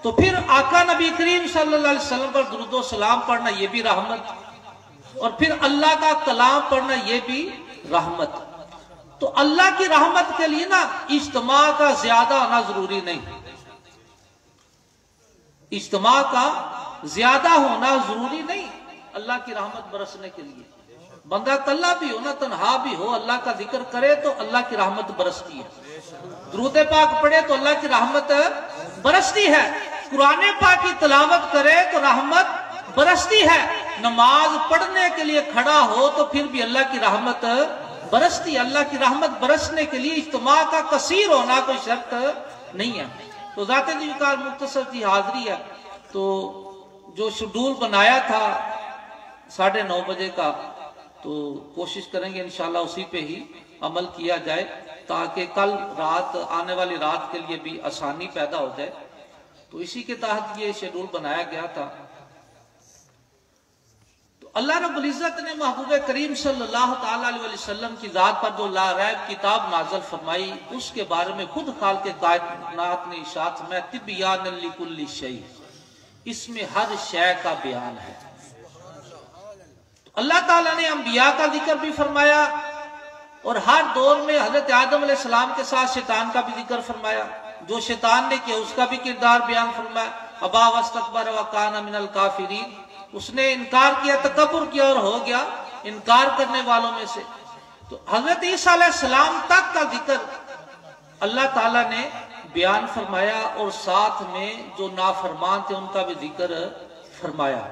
तो फिर आका नबी करीम सल्लल्लाहु अलैहि वसल्लम पर दुरूद सलाम पढ़ना ये भी रहमत, और फिर अल्लाह का कलाम पढ़ना ये भी रहमत। तो अल्लाह की रहमत के लिए ना इज्तिमा का ज्यादा आना जरूरी नहीं, इज्तिमा का ज्यादा होना जरूरी नहीं अल्लाह की रहमत बरसने के लिए। बंदा कल्ला भी हो ना, तन्हा भी हो, अल्लाह का जिक्र करे तो अल्लाह की रहमत बरसती है। दुरूद पाक पढ़े तो अल्लाह की रहमत बरसती है। कुरान पाक की तिलावत करे तो रहमत बरसती है। नमाज पढ़ने के लिए खड़ा हो तो फिर भी अल्लाह की रहमत बरसती। अल्लाह की रहमत बरसने के लिए इज्तिमा का कसीर होना कोई शर्त नहीं है। तो ज़ाते ज़िक्र मुख्तसर की हाजिरी है। तो जो शेड्यूल बनाया था 9:30 बजे का, तो कोशिश करेंगे इंशाल्लाह उसी पे ही अमल किया जाए, ताकि कल रात, आने वाली रात के लिए भी आसानी पैदा हो जाए। तो इसी के तहत ये शेड्यूल बनाया गया था। अल्लाह रब्बुल इज्जत ने महबूब करीम सल्लल्लाहु ताला अलैहि वसल्लम की जात पर जो लारैब किताब नाज़िल फरमाई, उसके बारे में खुद खालिक कायनात ने इरशाद में तिब्यान लिकुल्ली शै, इसमें हर शय का बयान है। तो अल्लाह ताला ने अंबिया का जिक्र भी फरमाया, और हर दौर में हजरत आदम अलैहिस्सलाम के साथ शैतान का भी जिक्र फरमाया। जो शैतान ने किया उसका भी किरदार बयान फरमाया। अबा वस्तकबर व काना मिनल काफिरीन, उसने इनकार किया, तकब्बुर किया और हो गया इनकार करने वालों में से। तो हजरत ईसा अलैहिस्सलाम तक का जिक्र अल्लाह ताला ने बयान फरमाया, और साथ में जो नाफरमान थे उनका भी जिक्र फरमाया।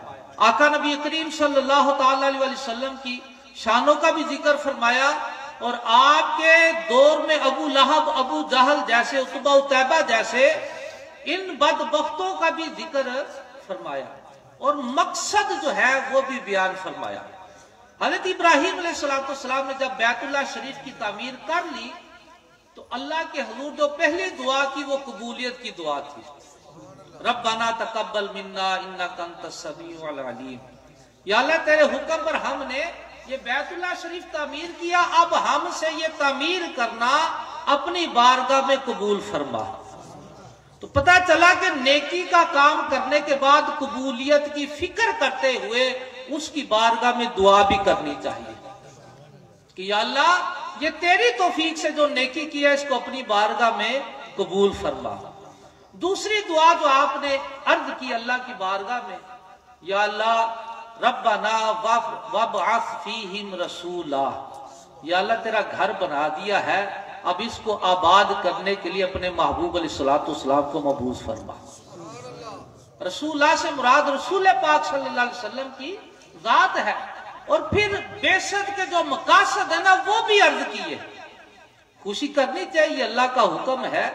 आका नबी करीम सल्लल्लाहु ताला अलैहि वसल्लम की शानों का भी जिक्र फरमाया, और आपके दौर में अबू लहब, अबू जहल जैसे, उतबा उतैबा जैसे इन बदबख्तों का भी जिक्र फरमाया, और मकसद जो है वो भी बयान फरमाया। हज़रत इब्राहीम अलैहिस्सलाम ने जब बैतुल्लाह शरीफ की तामीर कर ली, तो अल्लाह के हुजूर जो पहली दुआ की वो कबूलियत की दुआ थी, रब्बना तकब्बल मिन्ना इन्नका अंतस समीउल अलीम। या अल्लाह तेरे हुक्म पर हमने ये बैतुल्लाह शरीफ तामीर किया, अब हमसे ये तामीर करना अपनी बारगाह में कबूल फरमा। तो पता चला कि नेकी का काम करने के बाद कबूलियत की फिक्र करते हुए उसकी बारगाह में दुआ भी करनी चाहिए कि या अल्लाह ये तेरी तौफीक से जो नेकी किया इसको अपनी बारगाह में कबूल फरमा। दूसरी दुआ जो आपने अर्ज की अल्लाह की बारगाह में, या अल्लाह रब्बना वबअस फीहिम रसूला, या अल्लाह तेरा घर बना दिया है, अब इसको आबाद करने के लिए अपने महबूब अलैहिस्सलाम को मबूस फरमा। रसूलुल्लाह से मुराद रसूल पाक सल्लल्लाहु अलैहि वसल्लम की जात है। और फिर बेशत के जो मकासद है ना वो भी अर्ज किए। खुशी करनी चाहिए, अल्लाह का हुक्म है,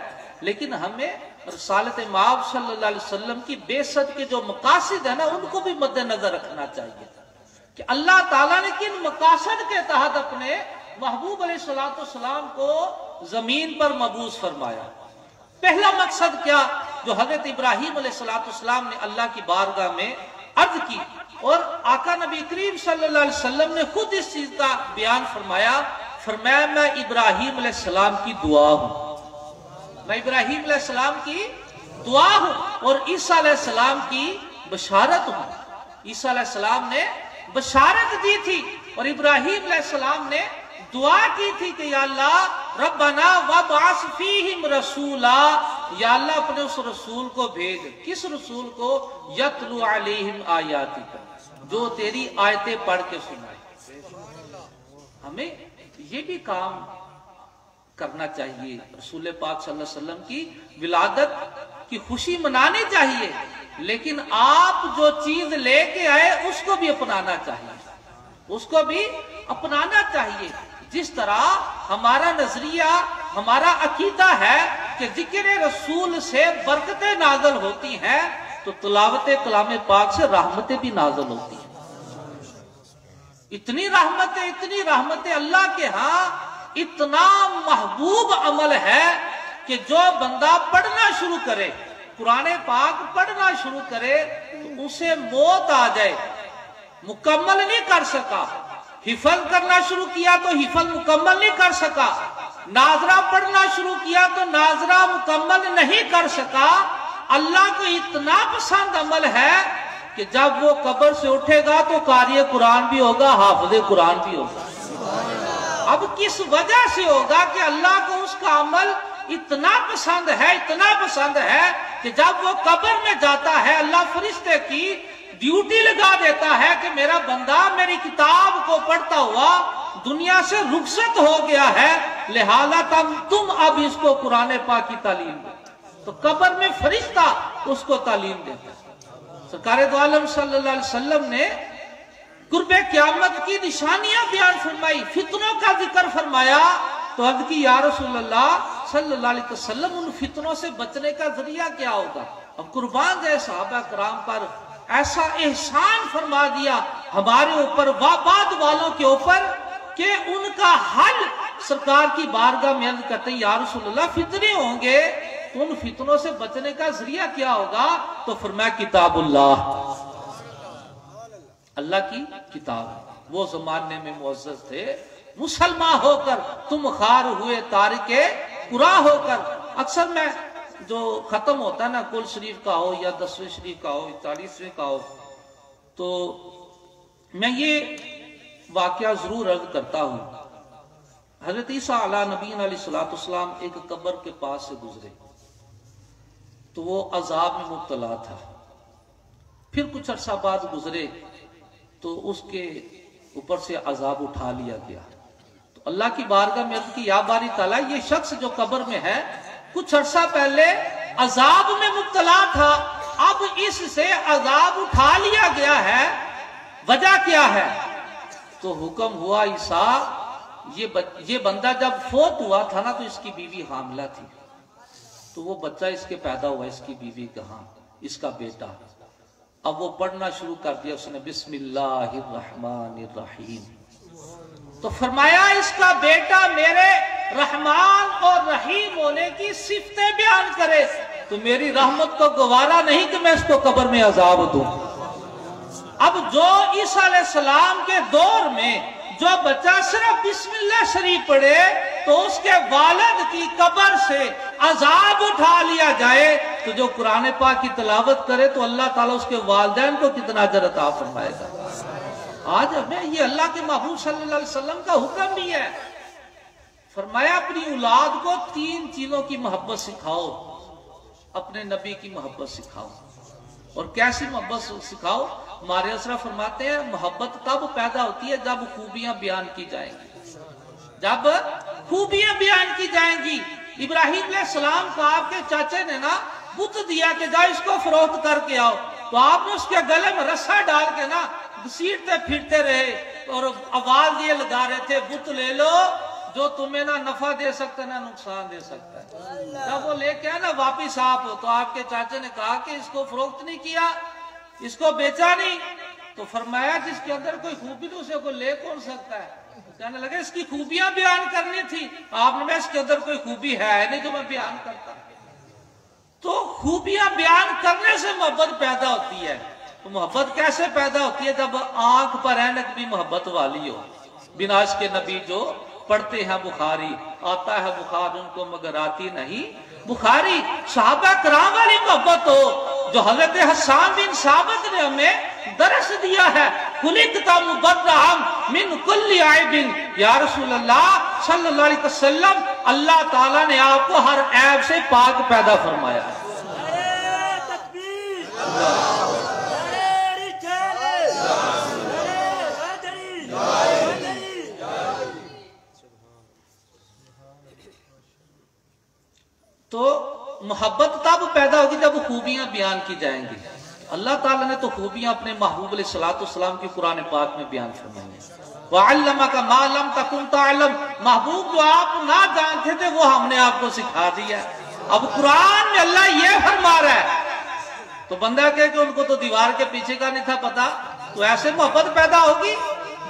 लेकिन हमें रसालत माब सल्लल्लाहु अलैहि वसल्लम की बेशत के जो मकासद है ना उनको भी मद्देनजर रखना चाहिए कि अल्लाह ताला ने किन मकासद के तहत अपने महबूब अलैहिस्सलाम को जमीन पर मबूस फरमाया। पहला मकसद क्या, जो हजरत इब्राहीम अलैहिस्सलाम ने अल्लाह की बारगाह में अर्ज की, और आका नबी करीम सल्लल्लाहु अलैहि वसल्लम ने खुद इस चीज का बयान फरमाया मैं इब्राहीम अलैहिस्सलाम की दुआ हूं, मैं इब्राहीम अलैहिस्सलाम की दुआ हूं और ईसा अलैहिस्सलाम की बशारत हूं। ईसा अलैहिस्सलाम ने बशारत दी थी और इब्राहीम अलैहिस्सलाम ने दुआ की थी कि या अल्लाह रब्बना वबअस फीहिम रसूला, या अल्लाह अपने उस रसूल को भेज। किस रसूल को? यतलू अलैहिम आयातिक, जो तेरी आयतें पढ़ के सुनाए। हमें ये भी काम करना चाहिए, रसूल पाक सल्लल्लाहु अलैहि वसल्लम की विलादत की खुशी मनानी चाहिए, लेकिन आप जो चीज लेके आए उसको भी अपनाना चाहिए, उसको भी अपनाना चाहिए। जिस तरह हमारा नजरिया, हमारा अकीदा है कि जिक्र रसूल से बरकतें नाज़िल होती हैं, तो तिलावत कलाम पाक से रहमतें भी नाज़िल होती हैं। इतनी रहमतें अल्लाह के यहाँ इतना महबूब अमल है कि जो बंदा पढ़ना शुरू करे, कुरान पाक पढ़ना शुरू करे, तो उसे मौत आ जाए, मुकम्मल नहीं कर सका। हिफज करना शुरू किया तो हिफज मुकम्मल नहीं कर सका, नाजरा पढ़ना शुरू किया तो नाजरा मुकम्मल नहीं कर सका। अल्लाह को इतना पसंद अमल है कि जब वो कब्र से उठेगा तो कारी कुरान भी होगा, हाफिज कुरान भी होगा। अब किस वजह से होगा कि अल्लाह को उसका अमल इतना पसंद है कि जब वो कब्र में जाता है, अल्लाह फरिश्ते की ड्यूटी लगा देता है कि मेरा बंदा मेरी किताब को पढ़ता हुआ दुनिया से रुखसत हो गया है, लिहाजा तुम अब इसको कुरान पाक की तालीम दो। तो कब्र में फरिश्ता उसको तालीम देता है। सरकार दो आलम सल्लल्लाहु अलैहि वसल्लम ने कुर्बे क़यामत की निशानियां बयान फरमाई, फितनों का जिक्र फरमाया, तो अर्ज की या रसूल अल्लाह सल्लल्लाहु अलैहि वसल्लम उन फितनों से बचने का जरिया क्या होगा। अब कुर्बान जाए सहाबा कराम पर ऐसा एहसान फरमा दिया हमारे ऊपर, बाद वालों के ऊपर, कि उनका हल सरकार की बारगाह में अर्ज करते या रसूल अल्लाह फितने होंगे, तो उन फितनों से बचने का जरिया क्या होगा। तो फरमाया किताबुल्लाह, अल्लाह की किताब। वो जमाने में मुअज़्ज़ज़ थे, मुसलमान होकर तुम खार हुए तारिके कुरा होकर। अक्सर मैं जो खत्म होता है ना, कुल शरीफ का हो या 10वें शरीफ का हो, 40वें का हो, तो मैं ये वाकया जरूर अर्ज करता हूं। हजरत ईसा अला नबी अलैहिस्सलाम एक कब्र के पास से गुजरे, तो वो अजाब में मुब्तला था। फिर कुछ अरसा बाद गुजरे तो उसके ऊपर से अजाब उठा लिया गया। तो अल्लाह की बारगाह में अर्ज की या बारी ताला, ये शख्स जो कब्र में है कुछ अरसा पहले अजाब में मुब्तला था, अब इससे अजाब उठा लिया गया है, वजह क्या है। तो हुक्म हुआ ईसा, ये बंदा जब फोत हुआ था ना, तो इसकी बीवी हामिला थी, तो वो बच्चा इसके पैदा हुआ, इसकी बीवी कहाँ, इसका बेटा। अब वो पढ़ना शुरू कर दिया उसने, बिस्मिल्लाहिर्रहमानिर्रहीम। तो फरमाया इसका बेटा मेरे रहमान और रहीम होने की सिफतें बयान करे, तो मेरी रहमत को गवारा नहीं कि मैं इसको कब्र में अजाब दूं। अब जो ईसा अलैहिस्सलाम के दौर में जो बच्चा सिर्फ बिस्मिल्लाह शरीफ पढ़े, तो उसके वालिद की कब्र से अजाब उठा लिया जाए, तो जो कुरान पाक की तिलावत करे तो अल्लाह ताला उसके वालिदैन को कितना अजर अता फरमाएगा। आज हमें ये अल्लाह के महबूब सल्लल्लाहु अलैहि वसल्लम का हुक्म भी है। फरमाया अपनी औलाद को 3 चीजों की मोहब्बत सिखाओ, अपने नबी की मोहब्बत सिखाओ। और कैसी मोहब्बत सिखाओ? हमारे असरा फरमाते हैं मोहब्बत तब पैदा होती है जब खूबियां बयान की जाएंगी, जब खूबियां बयान की जाएंगी। इब्राहीम अलैहिस्सलाम का आपके चाचे ने ना बुत दिया कि जाओ इसको फरोख्त करके आओ, तो आपने उसके गले में रस्सा डाल के ना घसीटते फिरते रहे और आवाज ये लगा रहे थे, बुत ले लो जो तुम्हें ना नफा दे सकता ना नुकसान दे सकता है। जब वो लेके आए ना वापिस आप, तो आपके चाचा ने कहा कि इसको फरोख्त नहीं किया, इसको बेचा नहीं। तो फरमाया जिसके अंदर कोई खूबी नहीं उसे को ले कौन सकता है। कहने लगे इसकी खूबियां बयान करनी थी। आपने में इसके अंदर कोई खूबी है नहीं जो मैं बयान करता। तो खूबियां बयान करने से मोहब्बत पैदा होती है। तो मोहब्बत कैसे पैदा होती है? जब आंख पर ऐनक भी मोहब्बत वाली हो। बिनाश के नबी जो पढ़ते हैं बुखारी, आता है बुखार उनको मगर आती नहीं बुखारी। सहाबा कराम वाली मोहब्बत हो जो हजरत हसन बिन साबित ने हमें दरस दिया है। खुलिकता मुबर्रअम मिन कुल्ली ऐबिन, या रसूल अल्लाह सल्लल्लाहु अलैहि वसल्लम, अल्लाह ताला ने आपको हर ऐब से पाक पैदा फरमाया है। तो मोहब्बत तब पैदा होगी जब खूबियां बयान की जाएंगी। अल्लाह ताला ने तो खूबियां अपने महबूब अलैहिस्सलाम की कुरान पाक में बयान फरमाई है। वअल्लमका मा लम तकुन तअलम, महबूब जो आप ना जानते थे वो हमने आपको सिखा दिया। अब कुरान में अल्लाह ये फरमा रहा है तो बंदा कहे कि उनको तो दीवार के पीछे का नहीं था पता, तो ऐसे मोहब्बत पैदा होगी।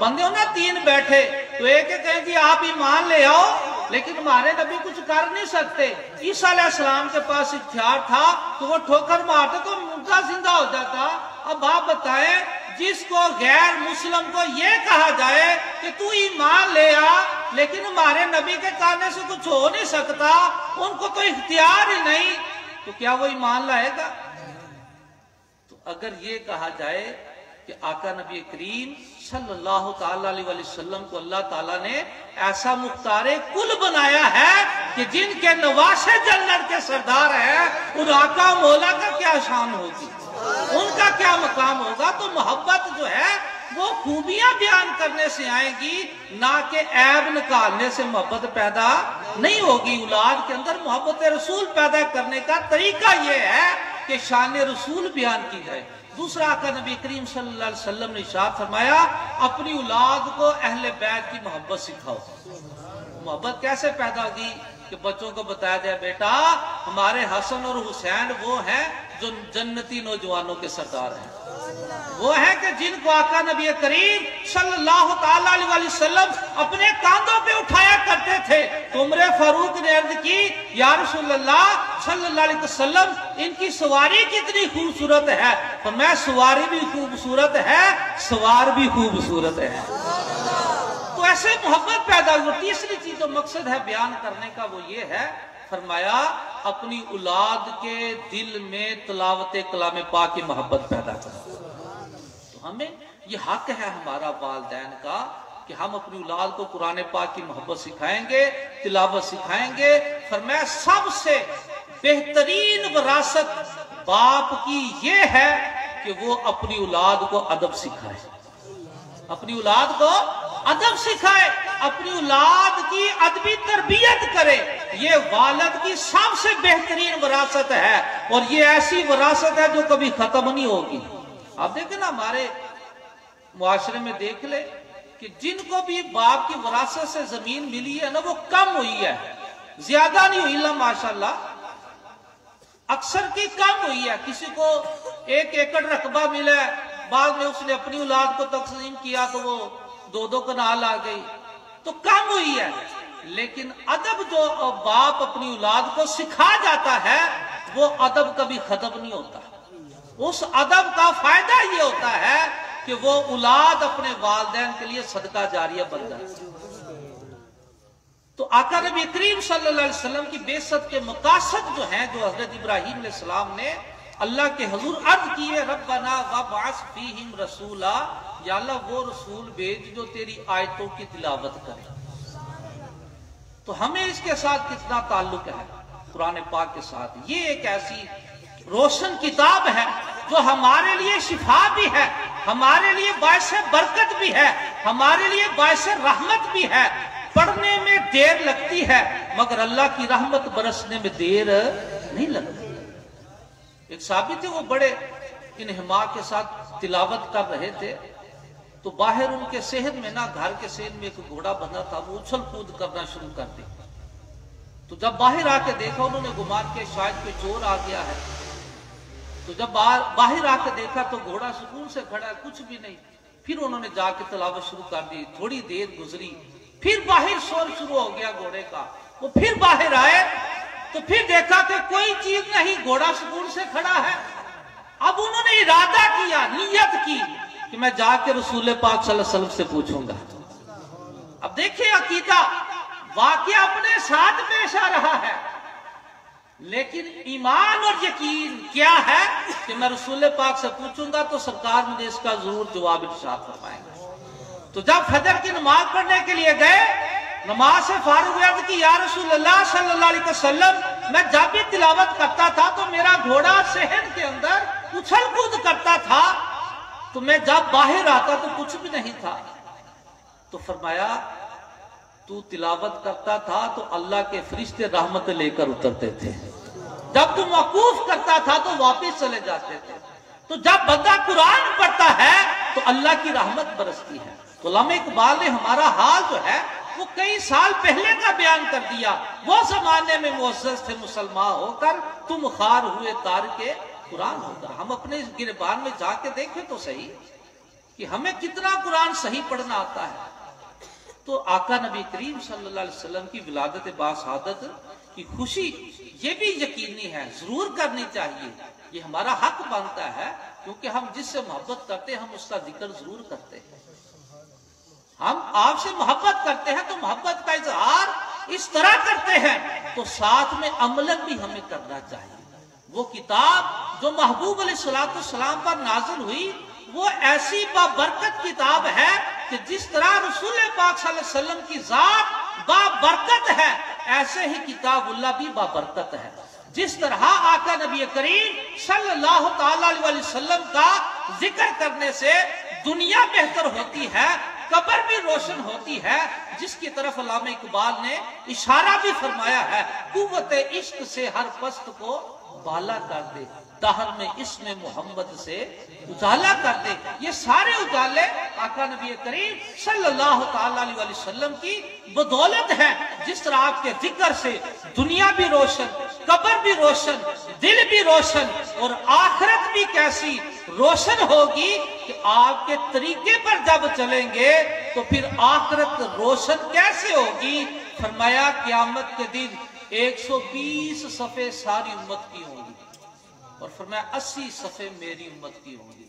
बंदे हो ना तीन बैठे, तो एक कहे कि आप ईमान ले आओ, लेकिन हमारे नबी कुछ कर नहीं सकते। ईसा अलैहिस्सलाम के पास इख्तियार था तो वो ठोकर मारते तो मुर्दा जिंदा हो जाता। अब आप बताएं जिसको गैर मुस्लिम को ये कहा जाए कि तू ईमान ले आ, लेकिन हमारे नबी के कहने से कुछ हो नहीं सकता, उनको तो इख्तियार ही नहीं, तो क्या वो ईमान लाएगा? तो अगर ये कहा जाए कि आका नबी करीम सल्लल्लाहु ताला अलैहि वसल्लम को अल्लाह ताला ने ऐसा मुख्तारे कुल बनाया है कि जिनके नवासे जन्नत के सरदार है, उन आका मौला का क्या शान होगी, उनका क्या मकाम होगा। तो मोहब्बत जो है वो खूबियां बयान करने से आएगी, ना कि ऐब निकालने से मोहब्बत पैदा नहीं होगी। औलाद के अंदर मोहब्बत रसूल पैदा करने का तरीका ये है कि शान रसूल बयान की जाए। दूसरा आका नबी करीम सल्लल्लाहु अलैहि वसल्लम ने इरशाद फरमाया अपनी औलाद को अहले बैत की मोहब्बत सिखाओ। मोहब्बत कैसे पैदा होगी कि बच्चों को बताया जाए बेटा हमारे हसन और हुसैन वो हैं जो जन्नती नौजवानों के सरदार हैं, वो है कि जिनको आका नबी करीम सल्लल्लाहु ताला अलैहि वसल्लम अपने कांधों पे उठाया करते थे। तो उमर फारूक ने अर्ज की या रसूल अल्लाह सल्लल्लाहु अलैहि वसल्लम इनकी सवारी कितनी खूबसूरत है। तो मैं सवारी भी खूबसूरत है, सवार भी खूबसूरत है। तो ऐसे मोहब्बत पैदा हुई। तीसरी चीज जो मकसद है बयान करने का वो ये है, फरमाया अपनी औलाद के दिल में तिलावत कलाम पाक की मोहब्बत पैदा करो। तो हमें ये हक है हमारा वालिदैन का कि हम अपनी औलाद को कुरान पाक की मोहब्बत सिखाएंगे, तिलावत सिखाएंगे। फरमाया सबसे बेहतरीन विरासत बाप की ये है कि वो अपनी औलाद को अदब सिखाए, अपनी औलाद को अदब सिखाए, अपनी औलाद की अदबी तरबियत करे। ये वालिद की सबसे बेहतरीन विरासत है और ये ऐसी विरासत है जो कभी खत्म नहीं होगी। आप देखें ना हमारे मुआशरे में देख ले कि जिनको भी बाप की विरासत से जमीन मिली है ना वो कम हुई है, ज्यादा नहीं हुई ना माशाल्लाह, अक्सर की कम हुई है। किसी को 1 एकड़ रकबा मिला है, बाद में उसने अपनी औलाद को तकसीम किया तो वो 2-2 कनाल आ गई, तो कम हुई है। लेकिन अदब जो बाप अपनी औलाद को सिखा जाता है वो अदब कभी खत्म नहीं होता। उस अदब का फायदा ये होता है कि वो औलाद अपने वालिदैन के लिए सदका जारिया बन जाए। तो आका नबी करीम सल्लल्लाहु अलैहि वसल्लम की बेइज्जत के मकासद जो हैं, जो हजरत इब्राहीम अलैहिस्सलाम ने अल्लाह के हुजूर अर्ज किए रब्बना वबअस फीहिम रसूला, या अल्लाह वो रसूल भेज जो तेरी आयतों की तिलावत करे। तो हमें इसके साथ कितना ताल्लुक है कुरान पाक के साथ। ये एक ऐसी रोशन किताब है जो हमारे लिए शिफा भी है, हमारे लिए बायस बरकत भी है, हमारे लिए बायस रहमत भी है। पढ़ने में देर लगती है मगर अल्लाह की रहमत बरसने में देर नहीं लगती। एक साबित है वो बड़े इन्हिमा के साथ तिलावत कर रहे थे, तो बाहर उनके शहर में ना, घर के शहर में एक घोड़ा बंधा था, वो उछल कूद करना शुरू कर दी। तो जब बाहर आके देखा, उन्होंने गुमान के शायद कोई चोर आ गया है। तो जब बाहर आके देखा तो घोड़ा सुकून से खड़ा है, कुछ भी नहीं। फिर उन्होंने जाके तिलावत शुरू कर दी। थोड़ी देर गुजरी, फिर बाहर शोर शुरू हो गया घोड़े का। वो फिर बाहर आए तो फिर देखा कि कोई चीज नहीं, घोड़ा सुकून से खड़ा है। अब उन्होंने इरादा किया, नियत की कि मैं जाके रसूल पाक सल्लल्लाहु अलैहि वसल्लम से पूछूंगा। अब देखिए अकीदा, वाकया अपने साथ पेश आ रहा है, लेकिन ईमान और यकीन क्या है कि मैं रसूल पाक से पूछूंगा तो सरकार मुझे इसका जरूर जवाब इरशाद फरमाएंगे। तो जब फजर की नमाज पढ़ने के लिए गए, नमाज से फारिग हुए कि या रसूलुल्लाह सल्लल्लाहु अलैहि वसल्लम, मैं जब भी तिलावत करता था तो मेरा घोड़ा शहर के अंदर उछल कूद करता था, तो मैं जब बाहर आता तो कुछ भी नहीं था। तो फरमाया, तू तिलावत करता था तो अल्लाह के फरिश्ते रहमत लेकर उतरते थे, जब तू मौकूफ करता था तो वापस चले जाते थे। तो जब बंदा कुरान पढ़ता है तो अल्लाह की रहमत बरसती है। तो अल्लामा इकबाल ने हमारा हाल जो है वो कई साल पहले का बयान कर दिया। वो जमाने में मुअज़्ज़ज़ थे मुसलमान होकर, तुम खार हुए तार के कुरान होकर। हम अपने इस गिरबान में जाके देखें तो सही कि हमें कितना कुरान सही पढ़ना आता है। तो आका नबी करीम सल्लल्लाहु अलैहि वसल्लम की विलादत बासआदत की खुशी ये भी यकीनी है, जरूर करनी चाहिए। ये हमारा हक बनता है, क्योंकि हम जिससे मोहब्बत करते हैं हम उसका जिक्र जरूर करते हैं। हम आपसे मोहब्बत करते हैं तो मोहब्बत का इजहार इस तरह करते हैं, तो साथ में अमलन भी हमें करना चाहिए। वो किताब जो महबूब अलैहिस्सलाम पर नाज़िल हुई, वो ऐसी बाबरकत किताब है कि जिस तरह रसूल पाक सल्लल्लाहु अलैहि वसल्लम की जात बाबरकत है, ऐसे ही किताबुल्लाह भी बाबरकत है। जिस तरह आका नबी करीम सल्लल्लाहु अलैहि वसल्लम का जिक्र करने से दुनिया बेहतर होती है, कब्र भी रोशन होती है, जिसकी तरफ अल्लामा इकबाल ने इशारा भी फरमाया है, कुव्वत इश्क से हर पस्त को बाला कर दे, दहर में इसमें मोहम्मद से उजाला कर दे। ये सारे उजाले आका नबी करीम सल्लल्लाहु अलैहि वसल्लम की बदौलत है। जिस तरह आपके जिक्र से दुनिया भी रोशन, कब्र भी रोशन, दिल भी रोशन और आखिरत भी कैसी रोशन होगी कि आपके तरीके पर जब चलेंगे तो फिर आखिरत रोशन कैसे होगी। फरमाया क़यामत के दिन 120 सफ़े सारी उम्मत की होंगी और फरमाया 80 सफ़े मेरी उम्मत की होंगी।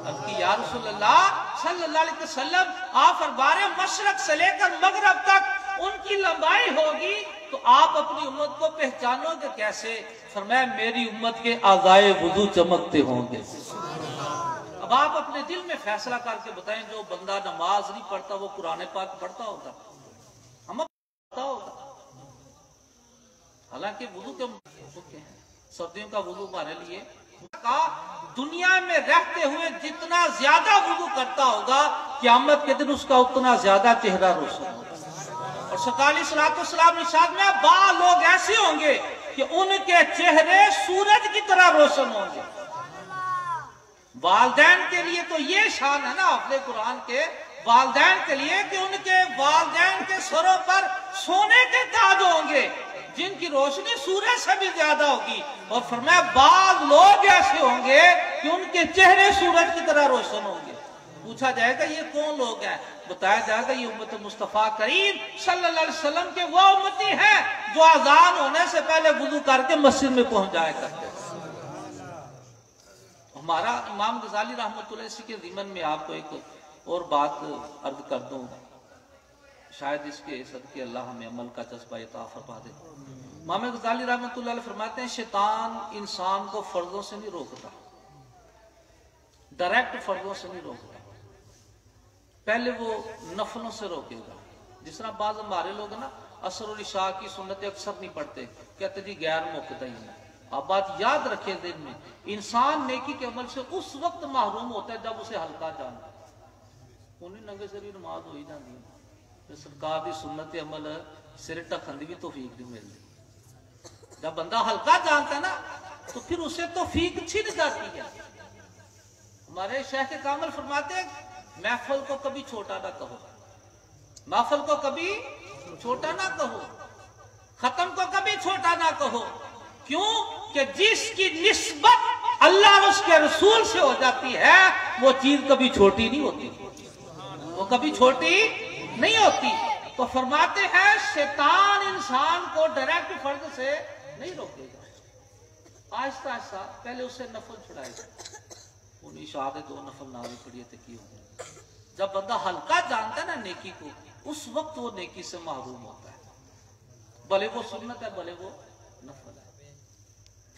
अब की या रसूलल्लाह सल्लल्लाहु अलैहि वसल्लम, आप फरमाए मशरक से लेकर मगरब तक उनकी लंबाई होगी, तो आप अपनी उम्मत को पहचानोगे कैसे। फरमाया मेरी उम्मत के आज़ाए वुज़ू चमकते होंगे। अब आप अपने दिल में फैसला करके बताएं, जो बंदा नमाज नहीं पढ़ता वो कुरान पाक पढ़ता होगा? हम पढ़ता होगा? हालांकि वुज़ू के सर्दियों का वुज़ू हमारे लिए का दुनिया में रहते हुए जितना ज्यादा वुज़ू करता होगा, क़यामत के दिन उसका उतना ज्यादा चेहरा रोशन होगा। और सरकार सलाम इरशाद में बा लोग ऐसे होंगे कि उनके चेहरे सूरज की तरह रोशन होंगे। वालदैन के लिए तो ये शान है ना अपने कुरान के वालदैन के लिए कि उनके वालदैन के सरों पर सोने के ताज होंगे, जिनकी रोशनी सूरज से भी ज्यादा होगी। और फरमाया बाज लोग ऐसे होंगे कि उनके चेहरे सूरज की तरह रोशन होंगे। पूछा जाएगा ये कौन लोग हैं? बताया जाएगा ये उम्मत मुस्तफा करीम सल्लल्लाहु अलैहि वसल्लम के वो उम्मती हैं जो अजान होने से पहले वुजू करके मस्जिद में पहुंच जाया करते। हमारा इमाम गजाली रहमतुल्लाह अलैह के ज़िमन में आपको एक और बात अर्ज कर दूं, शायद इसके सदके अल्लाह हमें अमल का जज्बा अता फरमा दे। इमाम गजाली रहमतुल्लाह अलैह फरमाते हैं, शैतान इंसान को फर्जों से नहीं रोकता, डायरेक्ट फर्जों से नहीं रोकता, पहले वो नफलों से रोकेगा। जिस तरह बाज हमारे लोग ना असर और इशा की सुन्नत अक्सर नहीं पढ़ते, कहते जी गैर मुकदा ही है। आप बात याद रखे दिन में, इंसान नेकी के अमल से उस वक्त महरूम होता है जब उसे हल्का जानता है। उन्हें नंगे सिर नमाज हो ही जाती है, सरकार की सुन्नत अमल सिर ढकन की भी तौफीक नहीं मिलती। जब बंदा हल्का जानता है ना तो फिर उसे तौफीक छिन जाती है। हमारे शेख कामल फरमाते महफिल को कभी छोटा ना कहो, महफिल को कभी छोटा ना कहो, खत्म को कभी छोटा ना कहो। क्यों कि जिसकी निस्बत अल्लाह और उसके रसूल से हो जाती है वो चीज कभी छोटी नहीं होती, वो कभी छोटी नहीं होती। तो फरमाते हैं शैतान इंसान को डायरेक्ट फर्ज से नहीं रोकेगा, आहिस्ता आहिस्ता पहले उससे नफल छुड़ाएगा। उन्हीं शाह के 2 नफल नारे पढ़िए तो की होंगे। जब बंदा हल्का जानता है ना नेकी को, उस वक्त वो नेकी से महरूम होता है, भले वो सुन्नत है भले वो नफल है।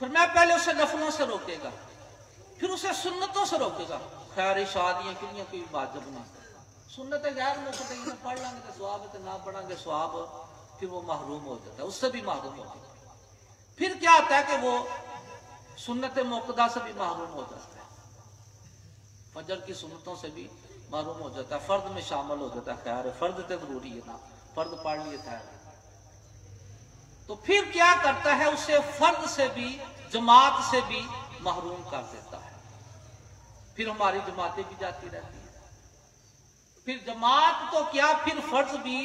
फिर मैं पहले उसे नफलों से रोकेगा, फिर उसे सुन्नतों से रोकेगा। खैर शादियां किनियां कोई वाजिब नहीं, सुन्नत गैर मुकद्दस पढ़ लेंगे तो सवाब है, ना पढ़ेंगे सवाब, फिर वो महरूम हो जाता है, उससे भी महरूम हो जाता है। फिर क्या होता है कि वो सुन्नत मुकद्दा से भी महरूम हो जाता है, फजर की सुन्नतों से भी महरूम हो जाता है, फर्द में शामिल हो जाता है। खैर फर्द तो जरूरी है ना, फर्द पढ़ लिए था। तो फिर क्या करता है, उसे फर्द से भी जमात से भी महरूम कर देता है। फिर हमारी जमातें भी जाती रहती है, फिर जमात तो क्या फिर फर्ज भी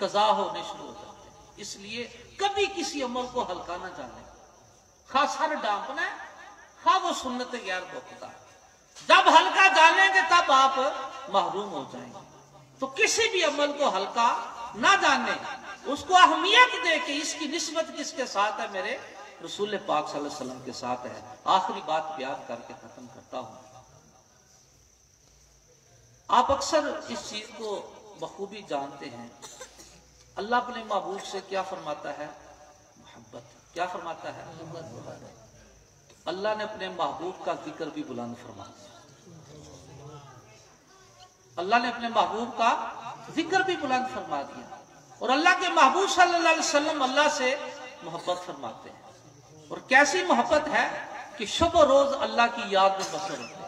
कज़ा होने शुरू हो जाते हैं। इसलिए कभी किसी अमल को हल्का ना जाने, खा सर डांपना है, खा वो सुन्नत गैर मुकद्दा। जब हल्का जानेंगे तब आप महरूम हो जाएंगे। तो किसी भी अमल को हल्का ना जाने, उसको अहमियत दे के इसकी निस्बत किसके साथ है, मेरे रसूल पाक सल्लल्लाहु अलैहि वसल्लम के साथ है। आखिरी बात बयान करके खत्म करता हूं। आप अक्सर इस चीज को बखूबी जानते हैं, अल्लाह अपने महबूब से क्या फरमाता है, मोहब्बत। क्या फरमाता है, अल्लाह ने अपने महबूब का जिक्र भी बुलंद फरमा दिया, अल्लाह ने अपने महबूब का जिक्र भी बुलंद फरमा दिया। और अल्लाह के महबूब सल्लल्लाहु अलैहि वसल्लम अल्लाह से मोहब्बत फरमाते हैं। और कैसी मोहब्बत है कि शब रोज अल्लाह की याद में बसर होते हैं।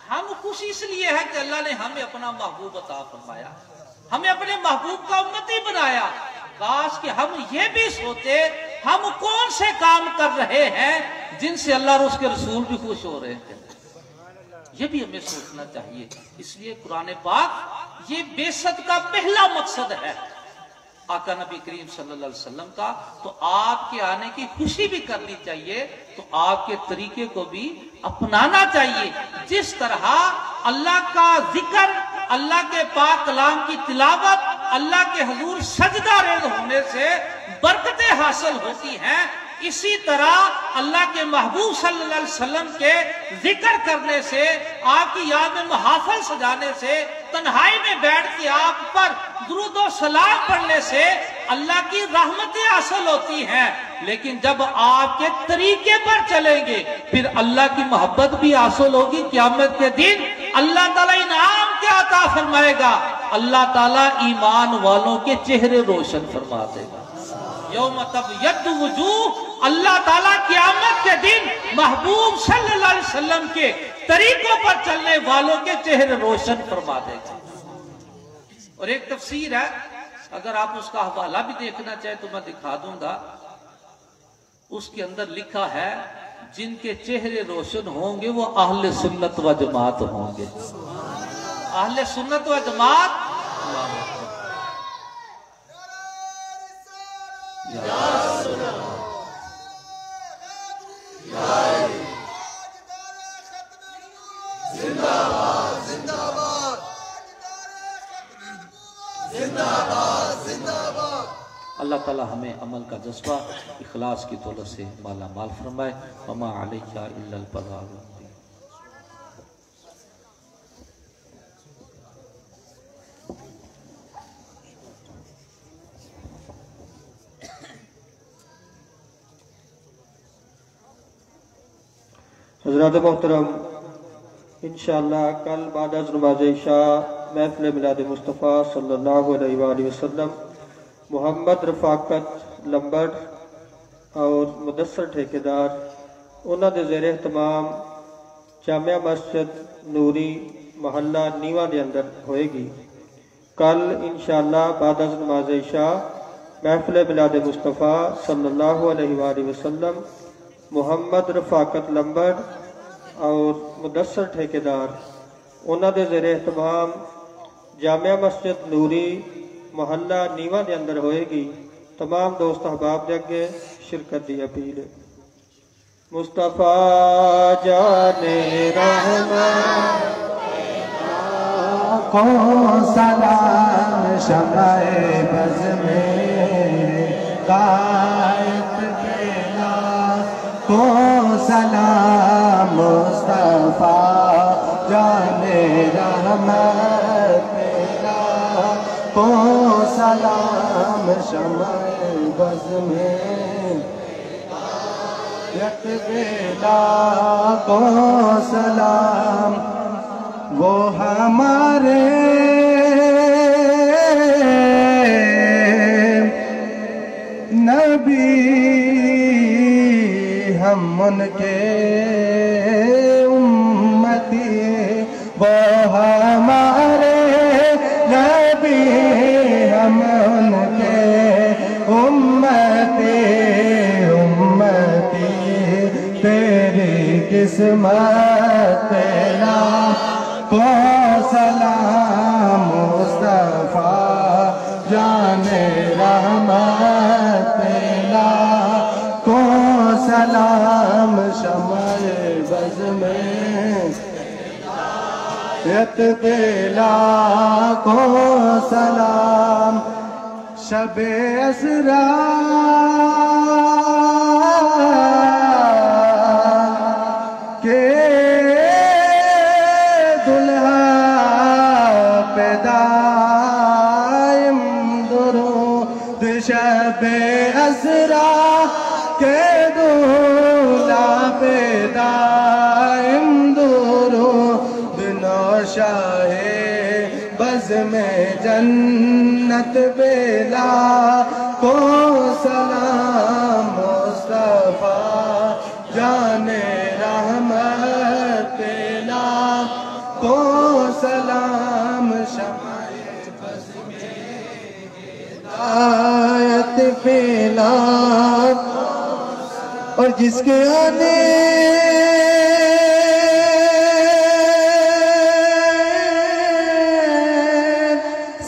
हम खुश इसलिए है कि अल्लाह ने हमें अपना महबूब अता फरमाया, हमें अपने महबूब का उम्मती बनाया। काश कि हम ये भी सोचे हम कौन से काम कर रहे हैं जिनसे अल्लाह और उसके रसूल भी खुश हो रहे थे, ये भी हमें सोचना चाहिए। इसलिए कुरान पाक ये बेसत का पहला मकसद है आका नबी करीम सल्लल्लाहु अलैहि वसल्लम का। तो आपके आने की खुशी भी करनी चाहिए, तो आपके तरीके को भी अपनाना चाहिए। जिस तरह अल्लाह का जिक्र, अल्लाह के पाक कलाम की तिलावत, अल्लाह के हुजूर सजदा रेज़ होने से बरकतें हासिल होती हैं, इसी तरह अल्लाह के महबूब सल्लल्लाहु अलैहि वसल्लम के जिक्र करने से, आपकी याद में महाफिल सजाने से, तन्हाई में बैठ के आप पर दुरूद और सलाम पढ़ने से अल्लाह की रहमतें हासिल होती हैं। लेकिन जब आपके तरीके पर चलेंगे फिर अल्लाह की मोहब्बत भी हासिल होगी। क़यामत के दिन अल्लाह ताला इनाम क्या अता फरमाएगा, अल्लाह ताला ईमान वालों के चेहरे रोशन फरमा देगा। यौम तबयद्दु वजूह, अल्लाह ताला क़यामत के दिन महबूब सल्लल्लाहु अलैहि वसल्लम के तरीकों पर चलने वालों के चेहरे रोशन फरमा देगा। और एक तफसीर है, अगर आप उसका हवाला भी देखना चाहे तो मैं दिखा दूंगा। उसके अंदर लिखा है जिनके चेहरे रोशन होंगे वो अहले सुन्नत व जमात होंगे। अहले सुन्नत व जमात, जिंदाबाद जिंदाबाद जिंदाबाद जिंदाबाद। अल्लाह ताला हमें अमल का जज्बा इखलास की दौलत से माला माल फरमाए। वमा अलैका इल्लल बलाग। हज़रात मोहतरम, इंशाअल्लाह कल बाद नमाज इशा महफिल मिलाद मुस्तफ़ा सल्लल्लाहु अलैहि वसल्लम मोहम्मद रफाकत लंबड़ और मुदस्सर ठेकेदार उन्होंने ज़ेर एहतमाम जामिया मस्जिद नूरी महल्ला नीवा के अंदर होएगी। कल इंशाअल्लाह बाद नमाज इशा महफिल मिलाद मुस्तफ़ा सल्लल्लाहु अलैहि वसल्लम मोहम्मद रफाकत लंबड़ और मुदस्सर ठेकेदार उन्होंने दे ज़ेरे एहतमाम जामिया मस्जिद नूरी मोहल्ला नीवा के अंदर होएगी। तमाम दोस्त अहबाब के अगे शिरकत की अपील है। मुस्तफा जाने रहमत को सलाम शमाए बज़ मेरे कायत बेला को सलाम मुस्तफा जाने रहमत तेरा को सलाम शमाए बज़ में यत बेला को सलाम वो हमारे नबी हम उनके उम्मती वो हमारे नबी हम उनके उम्मती उम्मती तेरी किस्मत तेरा को सलाम मुस्तफा जाने रहमत तेरा को सलाम शमाए बज़ में यत बेला को सलाम शबे असरा के शबे असरा के दूल्हा पेदाइम दूरो दिनो शाहे बज़ में जन्नत बेला को सलाम मुस्तफा जाने रहमत तेला को सलाम शमाए बज़ में आयत पेला और जिसके आने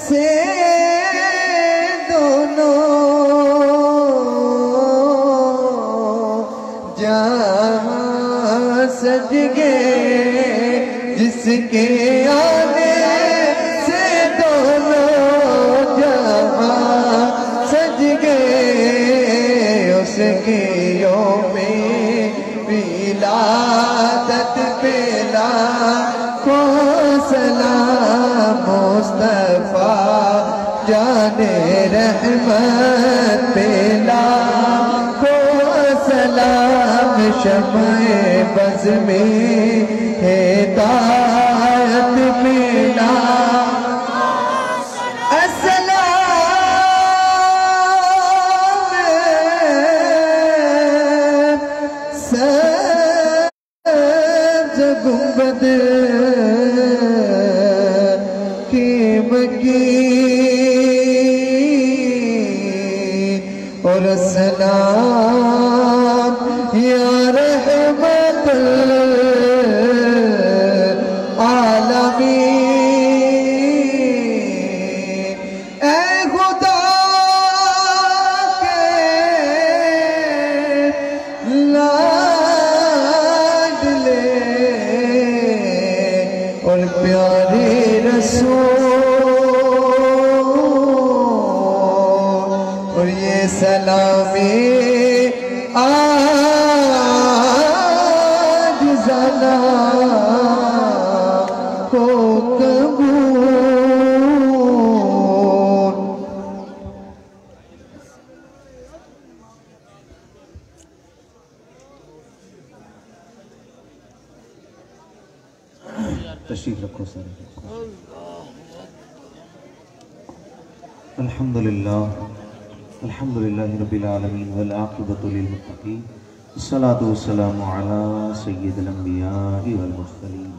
से दोनों जहां सज गए जिसके आने से दोनों जहां सज गए उसके विलादत पेला को सलाम मुस्तफा जाने रहमत पेला को सलाम शमाए बज़ में हिदायत पेला गुंबद की मकी और सलाम या रहमत आलमीन ऐ खुदा के और प्यारे रसूल और ये सलामी आज ज़ला को कबूल। तशरीफ रखो सर। अल्हम्दुलिल्लाह रब्बिल आलमीन वल आक़िबतु लिल मुत्तक़ीन अस्सलातु वस्सलामु अला सय्यिदिल अंबिया'i वल मुरसलीन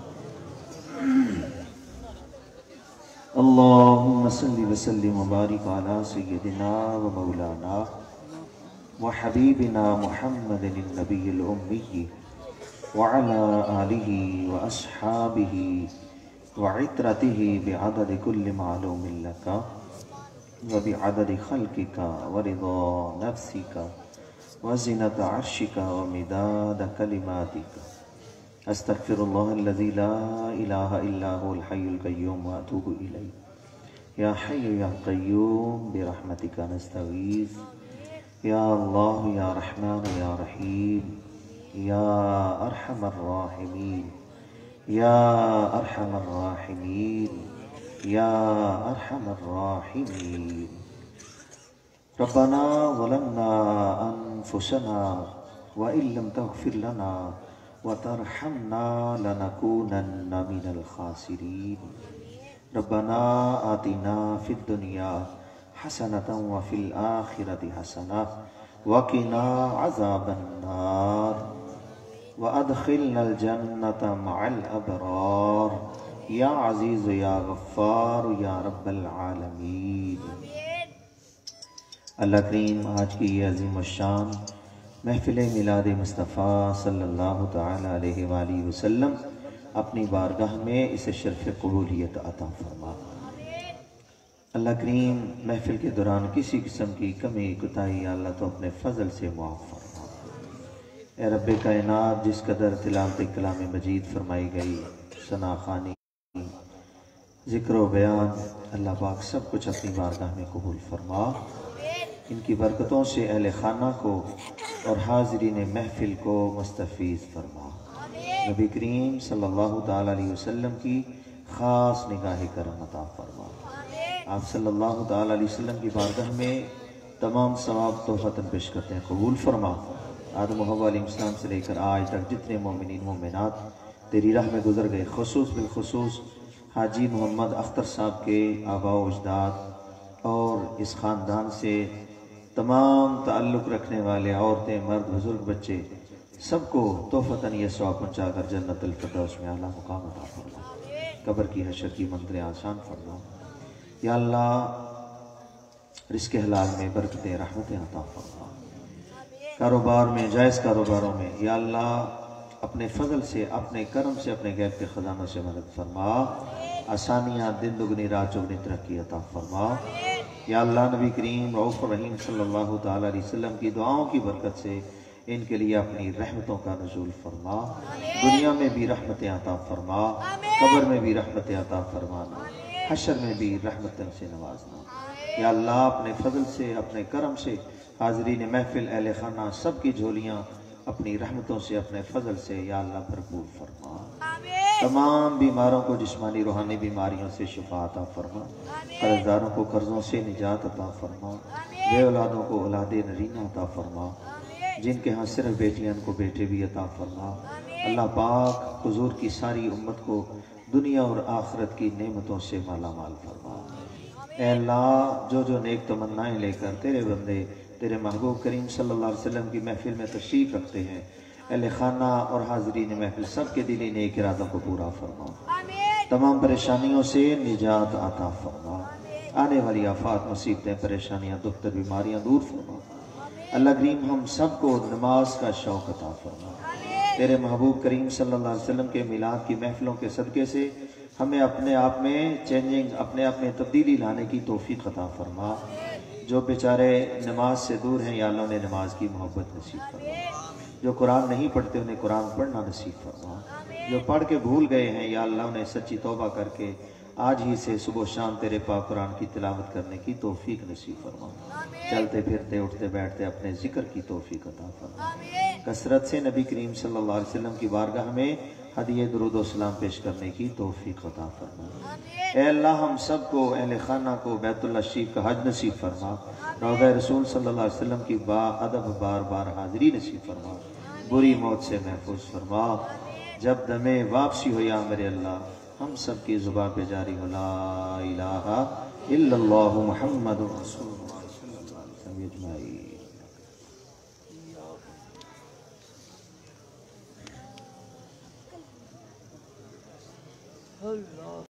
अल्लाहुम्मा सल्लि व सल्लिम व बारिक अला सय्यिदिना व मौलाना व हबीबिना मुहम्मदिन नबिय्यिल उम्मी वअला आलिहि व अस्हाबिहि व इत्रतिहि बिअददि कुल्लि मालूमिन लका व बिअददि खल्किका व रिदा नफ्सिका व ज़ीनत अर्शिका व मिदाद कलिमातिका। अस्तग़फिरुल्लाहल्लज़ी ला इलाहा इल्ला हुवल हय्युल क़य्यूम व अतूबु इलैहि। या हय्यु या क़य्यूम बिरहमतिका नस्तगीज़। या अल्लाह या रहमान या रहीम या अरहमर राहिमीन या अरहमर राहिमीन या अरहमर राहिमीन। रब्बना ज़लमना अनफुसना व इल्लम तग़फिर लना व तरहमना लनकूनन्ना मिनल खासिरीन। रब्बना आतिना फिद दुनिया हसनतन व फिल आखिरति हसना व क़िना अज़ाबन नार व अदखिलनल जन्नत मअल अबरार या अज़ीज़ या गफ़्फ़ार या रब्बल आलमीन। अल्लाह करीम आज की ये अज़ीम शान महफ़िल मिलाद मुस्तफ़ा सल्लल्लाहु तआला अलैहि वालैहि वसल्लम अपनी बारगाह में इसे शर्फ़ क़बूलियत अता फरमा। अल्लाह करीम महफ़िल के दौरान किसी किस्म की कमी कुताही अल्लाह तो अपने फ़ज़ल से मुआफ़ फरमा। ए रब्बे कायनात, जिस कदर तिलावत कलाम मजीद फरमाई गई, सना ख़ानी, ज़िक्र व बयान, अल्लाह पाक सब कुछ अपनी बारगाह में कबूल फरमा। इनकी बरकतों से अहले खाना को और हाज़रीन महफ़िल को मुस्तफ़ीज़ फरमा। नबी करीम सल्लल्लाहु ताला अलैहि वसल्लम की ख़ास निगाह करम अता फरमा। आप सल्लल्लाहु ताला अलैहि वसल्लम की बारगाह में तमाम सवाब तोहफ़तन पेश करते हैं, कबूल फरमा। आदम व हव्वा अलैहिस्सलाम से लेकर आज तक जितने मोमिनीन मोमिनात तेरी राह में गुजर गए, खुसूस बिलखुसूस हाजी मोहम्मद अख्तर साहब के आबा व अजदाद और इस ख़ानदान से तमाम ताल्लुक़ रखने वाले औरतें, मर्द, बुज़ुर्ग, बच्चे, सबको तोहफ़तन ये सवाब पहुँचाकर जन्नतुल फ़िरदौस में आला मुक़ाम अता फरमा। कब्र की हशर की मंज़िलें आसान फरमा। या अल्लाह रिज़्क़ हलाल में बरकतें, रहमतें अता फरमा। कारोबार में, जायज़ कारोबारों में या अल्लाह अपने फ़ज़ल से, अपने करम से, अपने गैब के ख़ज़ानों से मदद फरमा। आसानियाँ, दिन दुगनी रात चौगनी तरक्की अता फरमा। या अल्लाह नबी करीम रऊफ़ रहीम सल्लल्लाहु ताला अलैहि वसल्लम की दुआओं की बरकत से इनके लिए अपनी रहमतों का नुज़ूल फरमा। दुनिया में भी रहमतें अता फरमा, कब्र में भी रहमतें अता फरमाना, हशर में भी रहमतन से नवाजना। या अल्लाह अपने फ़ज़ल से, अपने करम से हाज़रीन महफ़िल, अहले खाना सब की झोलियाँ अपनी रहमतों से, अपने फ़ज़ल से या अल्लाह भरपूर फरमा। तमाम बीमारों को जिस्मानी रूहानी बीमारियों से शिफा अता फरमा। कर्जदारों को कर्ज़ों से निजात अता फरमा। बे औलादों को औलादे नरीना अता फरमा। जिनके यहाँ सिर्फ बेटियां, उनको बेटे भी अता फरमा। अल्लाह पाक हुजूर की सारी उम्मत को दुनिया और आखिरत की नेमतों से माला माल फरमा। ऐ अल्लाह, जो जो नेक तमन्नाएँ लेकर तेरे बंदे तेरे महबूब करीम सल्लल्लाहु अलैहि वसल्लम की महफिल में तशरीफ़ रखते हैं, अहले खाना और हाज़रीन महफिल सब के दिली नेक इरादों को पूरा फरमा। तमाम परेशानियों से निजात अता फरमा। आने वाली आफात, मुसीबतें, परेशानियाँ, दुख दर्द, बीमारियाँ दूर फरमा। अल्लाह करीम हम सबको नमाज का शौक़ अता फरमा। तेरे महबूब करीम सल्लल्लाहु अलैहि वसल्लम के मिलाद की महफिलों के सदक़े से हमें अपने आप में चेंजिंग, अपने आप में तब्दीली लाने की तौफीक अता फरमा। जो बेचारे नमाज से दूर हैं, या अल्लाह उन्हें नमाज की मोहब्बत नसीब फरमा। जो कुरान नहीं पढ़ते, उन्हें कुरान पढ़ना नसीब फरमा। जो पढ़ के भूल गए हैं, या अल्लाह उन्हें सच्ची तौबा करके आज ही से सुबह शाम तेरे पाक कुरान की तिलावत करने की तौफीक नसीब फरमा। चलते फिरते, उठते बैठते अपने जिक्र की तौफीक अता फरमा। कसरत से नबी करीम सल्लल्लाहु अलैहि वसल्लम की बारगाह में हदिये दुरूद व सलाम पेश करने की तौफीक अता फरमा। ऐ अल्लाह हम सबको, अहले खाना को बैतुल्लाह शरीफ का हज नसीब फरमा। रौज़ा रसूल सल्लल्लाहु अलैहि वसल्लम की बाअदब बार बार हाज़िरी नसीब फरमा। बुरी मौत से महफूज फरमा। जब दमे वापसी हो या मेरे अल्लाह, हम सब की ज़ुबान पे जारी हो ला इलाहा इल्लल्लाहु मुहम्मदुर रसूलुल्लाह सल्लल्लाहु अलैहि वसल्लम।